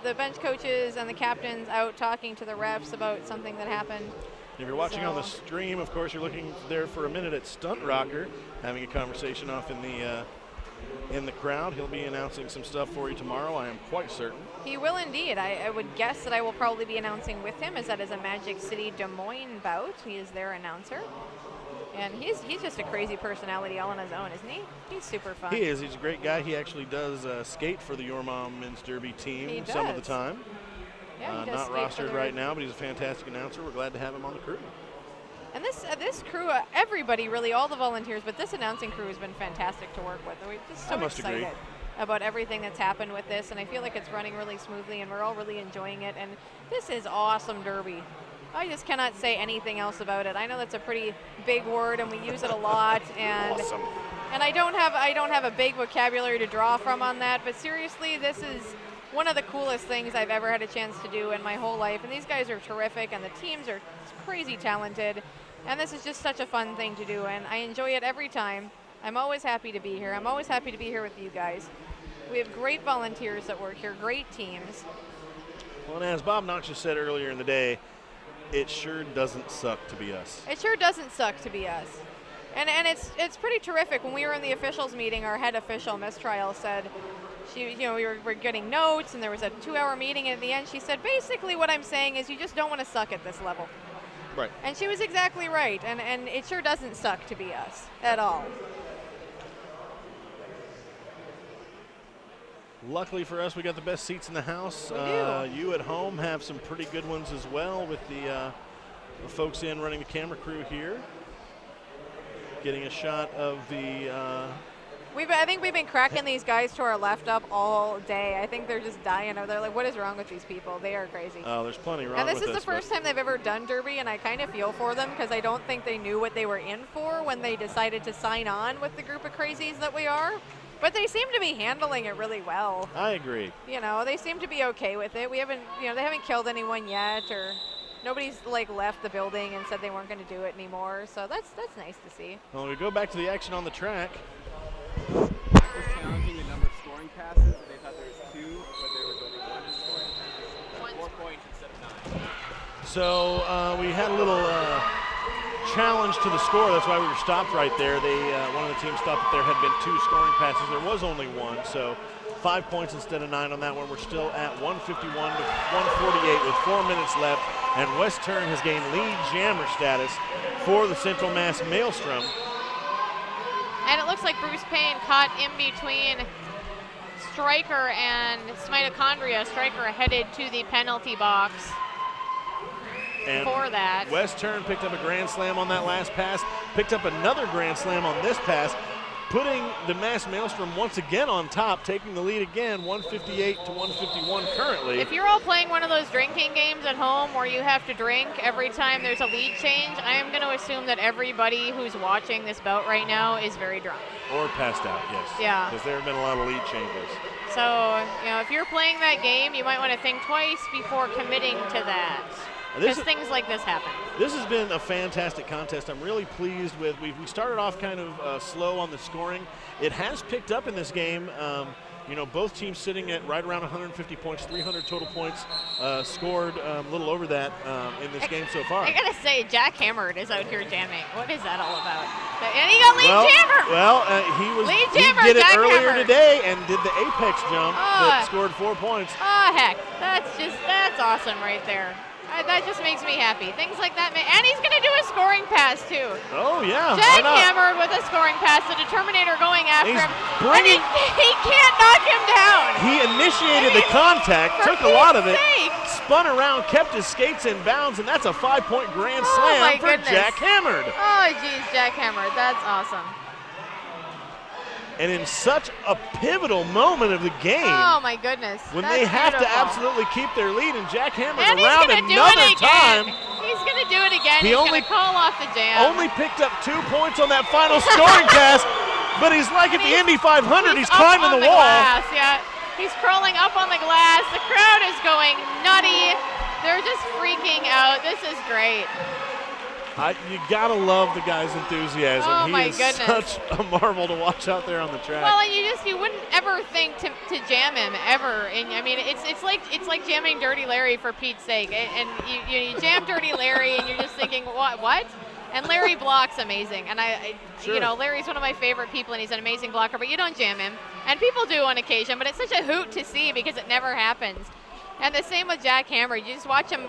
the bench coaches and the captains out talking to the refs about something that happened. If you're watching on the stream, of course, you're looking there for a minute at Stunt Rocker, having a conversation off in the crowd. He'll be announcing some stuff for you tomorrow, I am quite certain. He will indeed. I would guess that I will probably be announcing with him, as that is a Magic City Des Moines bout. He is their announcer. And he's just a crazy personality all on his own, isn't he? He's super fun. He is. He's a great guy. He actually does skate for the Your Mom Men's Derby team some of the time. Yeah, not rostered right now, but he's a fantastic announcer. We're glad to have him on the crew. And this crew, everybody really, all the volunteers, but this announcing crew has been fantastic to work with. We're just so excited about everything that's happened with this, and I feel like it's running really smoothly, and we're all really enjoying it. And this is awesome Derby. I just cannot say anything else about it. I know that's a pretty big word, and we use it a lot. And awesome. And I don't have a big vocabulary to draw from on that. But seriously, this is one of the coolest things I've ever had a chance to do in my whole life. And these guys are terrific, and the teams are crazy talented. And this is just such a fun thing to do, and I enjoy it every time. I'm always happy to be here. I'm always happy to be here with you guys. We have great volunteers that work here, great teams. Well, and as Bob Knox just said earlier in the day, it sure doesn't suck to be us. It sure doesn't suck to be us. And it's pretty terrific. When we were in the officials meeting, our head official, Miss Trial, said, we were getting notes, and there was a 2-hour meeting, and at the end she said, basically what I'm saying is you just don't want to suck at this level. Right. And she was exactly right, and it sure doesn't suck to be us at all. Luckily for us, we got the best seats in the house. We do. You at home have some pretty good ones as well, with the folks running the camera crew here, getting a shot of the. I think we've been cracking these guys to our left up all day. I think they're just dying. They're like, what is wrong with these people? They are crazy. Oh, there's plenty wrong with this. And this is the first time they've ever done Derby, and I kind of feel for them because I don't think they knew what they were in for when they decided to sign on with the group of crazies that we are. But they seem to be handling it really well. I agree. They seem to be okay with it. We haven't, they haven't killed anyone yet, or nobody's like left the building and said they weren't going to do it anymore. So that's nice to see. Well, we go back to the action on the track. Was challenging the number of scoring passes. They thought there was 2, but there was only 1 scoring pass. 4 points instead of 9. So we had a little challenge to the score. That's why we were stopped right there. One of the teams thought that there had been 2 scoring passes. There was only 1, so 5 points instead of 9 on that one. We're still at 151 to 148 with 4 minutes left, and West Turn has gained lead jammer status for the Central Mass Maelstrom. And it looks like Bruce Payne caught in between Stryker and Mitochondria. Stryker headed to the penalty box. And for that. West Turn picked up a grand slam on that last pass, picked up another grand slam on this pass, putting the Mass Maelstrom once again on top, taking the lead again, 158 to 151 currently. If you're all playing one of those drinking games at home where you have to drink every time there's a lead change, I am going to assume that everybody who's watching this bout right now is very drunk. Or passed out, yes. Yeah. Because there have been a lot of lead changes. So, you know, if you're playing that game, you might want to think twice before committing to that. Because things like this happen. This has been a fantastic contest. I'm really pleased with. We started off kind of slow on the scoring. It has picked up in this game. You know, both teams sitting at right around 150 points, 300 total points, scored a little over that in this game so far. I gotta say, Jack Hammered is out here jamming. What is that all about? And he got lead jammer. Well, he did it Jack earlier Hammered. today and did the apex jump that scored 4 points. Oh heck, that's awesome right there. That just makes me happy. Things like that, and he's going to do a scoring pass too. Oh yeah, Jack Hammered with a scoring pass. The Determinator going after him. Bringing, and he can't knock him down. He initiated the contact, took a lot of it, sake. spun around, kept his skates in bounds, and that's a 5-point grand slam for goodness. Jack Hammered. Oh geez, Jack Hammered, that's awesome. And in such a pivotal moment of the game. Oh my goodness. When that's they have beautiful. to absolutely keep their lead, and Jack Hammered and around another time. He's going to do it again. He He's only going to call off the jam. Only picked up 2 points on that final scoring pass, but he's like at the Indy 500, he's climbing the wall. Glass, yeah. He's crawling up on the glass. The crowd is going nutty. They're just freaking out. This is great. You gotta love the guy's enthusiasm. Oh my goodness. Such a marvel to watch out there on the track. Well, and you wouldn't ever think to jam him ever. And I mean, it's like jamming Dirty Larry for Pete's sake. And you jam Dirty Larry, and you're just thinking, what? And Larry blocks amazing. And Sure. you know, Larry's one of my favorite people, and he's an amazing blocker. But you don't jam him, and people do on occasion. But it's such a hoot to see because it never happens. And the same with Jack Hammer. You just watch him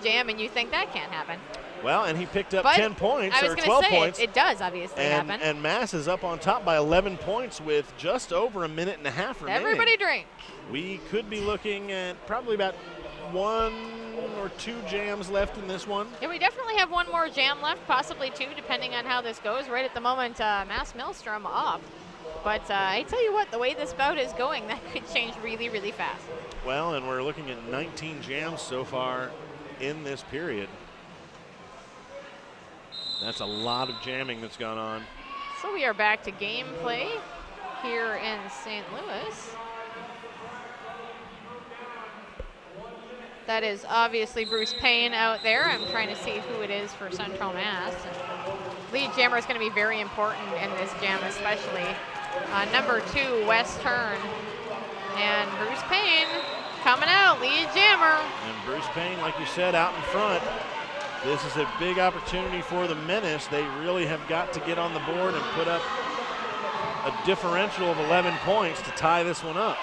jam, and you think that can't happen. Well, and he picked up 10 points or 12 points. It does obviously happen. And Mass is up on top by 11 points with just over a minute and a half remaining. Everybody drink. We could be looking at probably about 1 or 2 jams left in this one. Yeah, we definitely have 1 more jam left, possibly 2, depending on how this goes. Right at the moment, Mass Maelstrom up. But I tell you what, the way this bout is going, that could change really, really fast. Well, and we're looking at 19 jams so far in this period. That's a lot of jamming that's gone on. So we are back to gameplay here in St. Louis. That is obviously Bruce Payne out there. I'm trying to see who it is for Central Mass. And lead jammer is going to be very important in this jam, especially. Number 2, West Turn. And Bruce Payne coming out, lead jammer. And Bruce Payne, like you said, out in front. This is a big opportunity for the Menace. They really have got to get on the board and put up a differential of 11 points to tie this one up.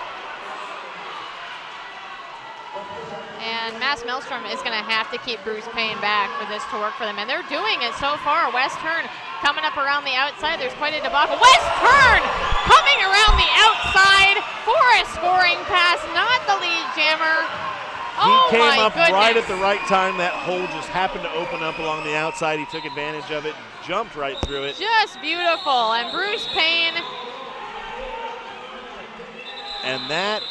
And Mass Maelstrom is going to have to keep Bruce Payne back for this to work for them. And they're doing it so far. West Turn coming up around the outside. There's quite a debacle. West Turn coming around the outside for a scoring pass, not the lead jammer. He came up right at the right time. That hole just happened to open up along the outside. He took advantage of it, jumped right through it. Just beautiful. And Bruce Payne. And that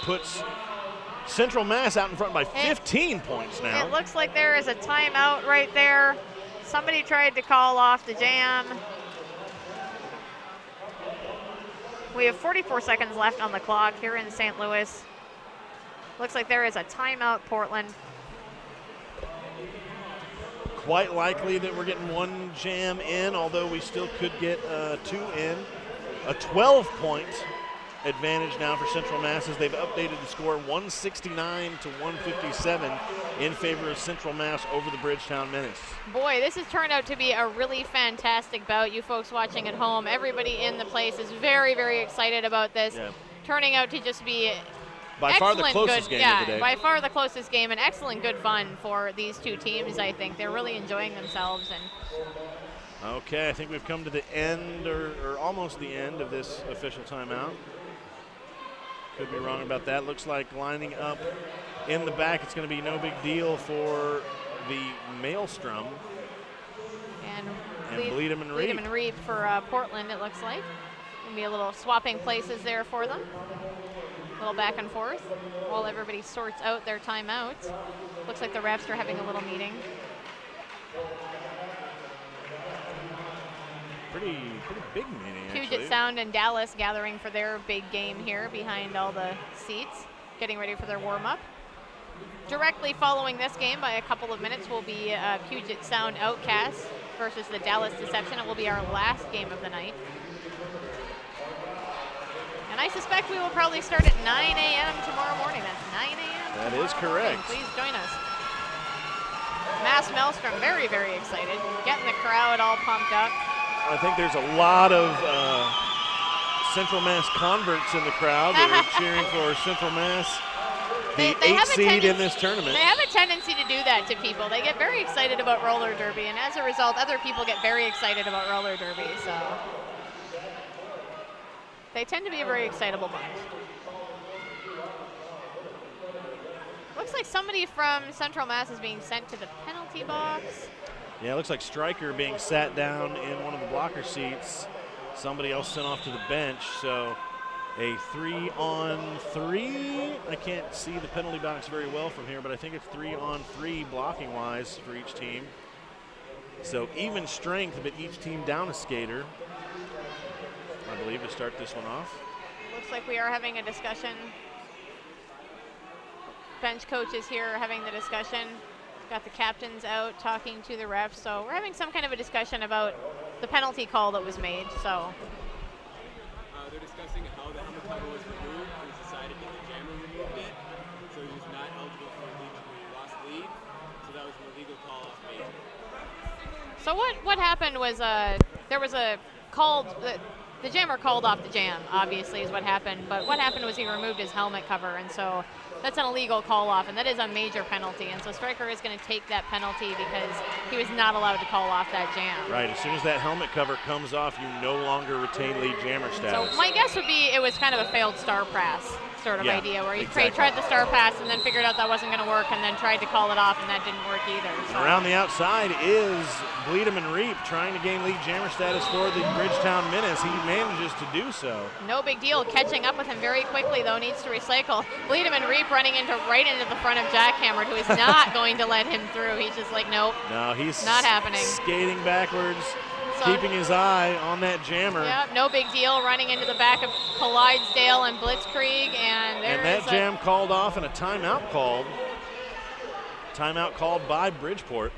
puts Central Mass out in front by 15 points now. It looks like there is a timeout right there. Somebody tried to call off the jam. We have 44 seconds left on the clock here in St. Louis. Looks like there is a timeout, Portland. quite likely that we're getting one jam in, although we still could get two in. A 12-point advantage now for Central Mass as they've updated the score 169 to 157 in favor of Central Mass over the Bridgetown Menace. Boy, this has turned out to be a really fantastic bout. You folks watching at home, everybody in the place is very, very excited about this. Yeah. Turning out to just be by far the closest game of the day. By far the closest game, and excellent good fun for these two teams, I think. They're really enjoying themselves. And okay, I think we've come to the end, or almost the end of this official timeout. Could be wrong about that. Looks like lining up in the back, it's going to be no big deal for the Maelstrom. And Bleedham and Reap. Bleedham and Reap for Portland, it looks like. Going to be a little swapping places there for them. A little back and forth while everybody sorts out their timeouts. Looks like the refs are having a little meeting. Pretty big meeting, Puget actually. Sound and Dallas gathering for their big game here behind all the seats, getting ready for their warm-up. Directly following this game by a couple of minutes will be Puget Sound Outcasts versus the Dallas Deception. It will be our last game of the night. And I suspect we will probably start at 9 a.m. tomorrow morning. That's 9 a.m. That is correct. Please join us. Mass Maelstrom, very, very excited. Getting the crowd all pumped up. I think there's a lot of Central Mass converts in the crowd that are cheering for Central Mass, the 8th seed in this tournament. They have a tendency to do that to people. They get very excited about roller derby, and as a result, other people get very excited about roller derby. So they tend to be a very excitable bunch. Looks like somebody from Central Mass is being sent to the penalty box. Yeah, it looks like Stryker being sat down in one of the blocker seats. Somebody else sent off to the bench. So a 3-on-3. I can't see the penalty box very well from here, but I think it's 3-on-3 blocking-wise for each team. So even strength, but each team down a skater, I believe, to start this one off. Looks like we are having a discussion. Bench coaches here having the discussion. Got the captains out talking to the refs, so we're having some kind of a discussion about the penalty call that was made. So they're discussing how the helmet cover was removed. It was decided that the jammer removed it, so he was not eligible for a lead. He lost lead, so that was an illegal call off made. So what happened was there was a called the jammer called off the jam. Obviously, is what happened. But what happened was he removed his helmet cover, and so that's an illegal call-off, and that is a major penalty. And so Stryker is going to take that penalty because he was not allowed to call off that jam. Right, as soon as that helmet cover comes off, you no longer retain lead jammer status. So my guess would be it was kind of a failed star pass sort of idea, where he tried the star pass and then figured out that wasn't going to work and then tried to call it off, and that didn't work either. So. Around the outside is Bleedham and Reap trying to gain lead jammer status for the Bridgetown Menace. He manages to do so. No big deal. Catching up with him very quickly, though, needs to recycle. Bleedham and Reap running right into the front of Jackhammer, who is not going to let him through. He's just like, nope. No, he's not happening. Skating backwards, keeping his eye on that jammer. Yeah, no big deal. Running into the back of Clydesdale and Blitzkrieg, and that jam called off and a timeout called. Timeout called by Bridgeport.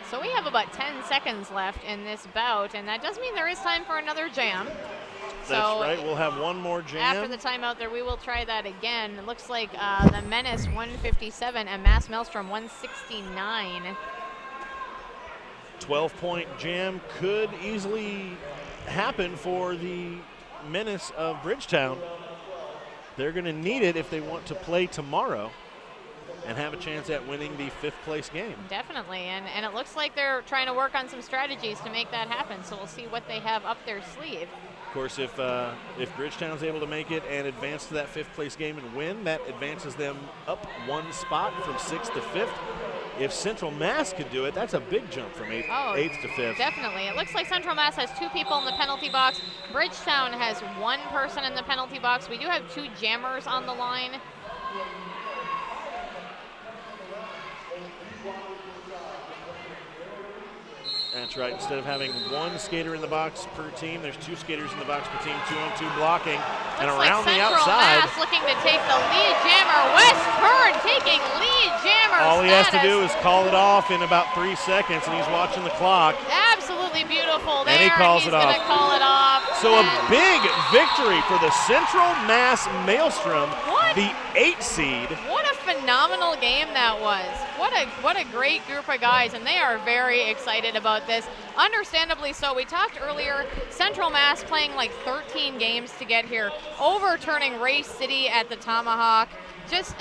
So we have about 10 seconds left in this bout, and that does mean there is time for another jam. That's right, we'll have one more jam. After the timeout there, we will try that again. It looks like the Menace 157 and Mass Maelstrom 169. 12-point jam could easily happen for the Menace of Bridgetown. They're going to need it if they want to play tomorrow and have a chance at winning the 5th place game. Definitely, and it looks like they're trying to work on some strategies to make that happen, so we'll see what they have up their sleeve. Of course, if Bridgetown's able to make it and advance to that 5th place game and win, that advances them up one spot from 6th to 5th. If Central Mass could do it, that's a big jump from 8th to 5th. Definitely. It looks like Central Mass has 2 people in the penalty box. Bridgetown has 1 person in the penalty box. We do have 2 jammers on the line. That's right. Instead of having one skater in the box per team, there's 2 skaters in the box per team, 2-on-2 blocking. And around the outside. Mass looking to take the lead jammer. West Kern taking lead jammer All he has to status. do is call it off in about 3 seconds, and he's watching the clock. Absolutely beautiful there. And he calls He's it off. going to call it off. So a big victory for the Central Mass Maelstrom, What? the 8 seed. What a phenomenal game that was. What a great group of guys, and they are very excited about this. Understandably so. We talked earlier, Central Mass playing like 13 games to get here, overturning Race City at the Tomahawk. Just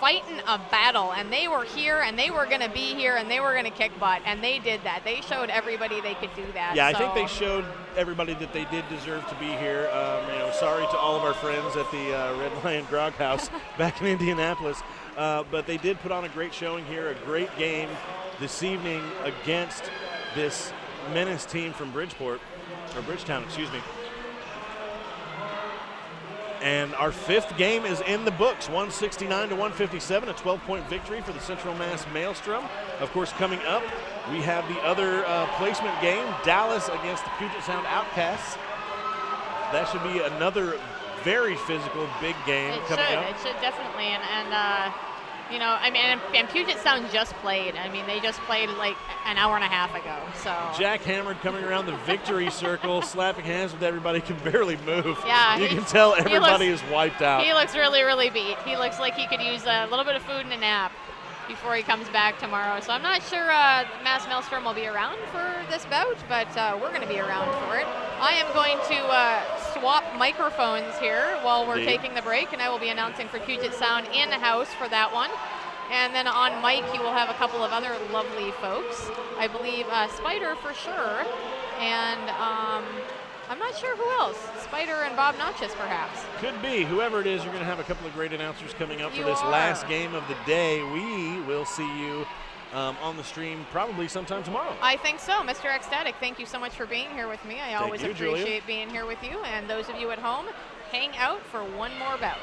fighting a battle, and they were here, and they were going to be here, and they were going to kick butt, and they did that. They showed everybody they could do that. Yeah, so. I think they showed everybody that they did deserve to be here. Sorry to all of our friends at the Red Lion Grog House back in Indianapolis, but they did put on a great showing here, a great game this evening against this Menace team from Bridgetown, excuse me. And our 5th game is in the books, 169-157, a 12-point victory for the Central Mass Maelstrom. Of course, coming up, we have the other placement game, Dallas against the Puget Sound Outcasts. That should be another very physical, big game coming up. It should definitely, and Puget Sound just played. They just played like an hour and a half ago. So Jack Hammered coming around the victory circle, slapping hands with everybody, can barely move. Yeah, you can tell everybody is wiped out. He looks really, really beat. He looks like he could use a little bit of food and a nap before he comes back tomorrow. So I'm not sure Mass Maelstrom will be around for this bout, but we're going to be around for it. I am going to swap microphones here while we're taking the break, and I will be announcing for Puget Sound in-house for that one. And then on mic, you will have a couple of other lovely folks. I believe Spider for sure, and I'm not sure who else. Spider and Bob Notches, perhaps. Could be. Whoever it is, you're going to have a couple of great announcers coming up for this last game of the day. We will see you on the stream probably sometime tomorrow. I think so. Mr. Ecstatic, thank you so much for being here with me. I always appreciate Julia. being here with you. And those of you at home, hang out for one more bout.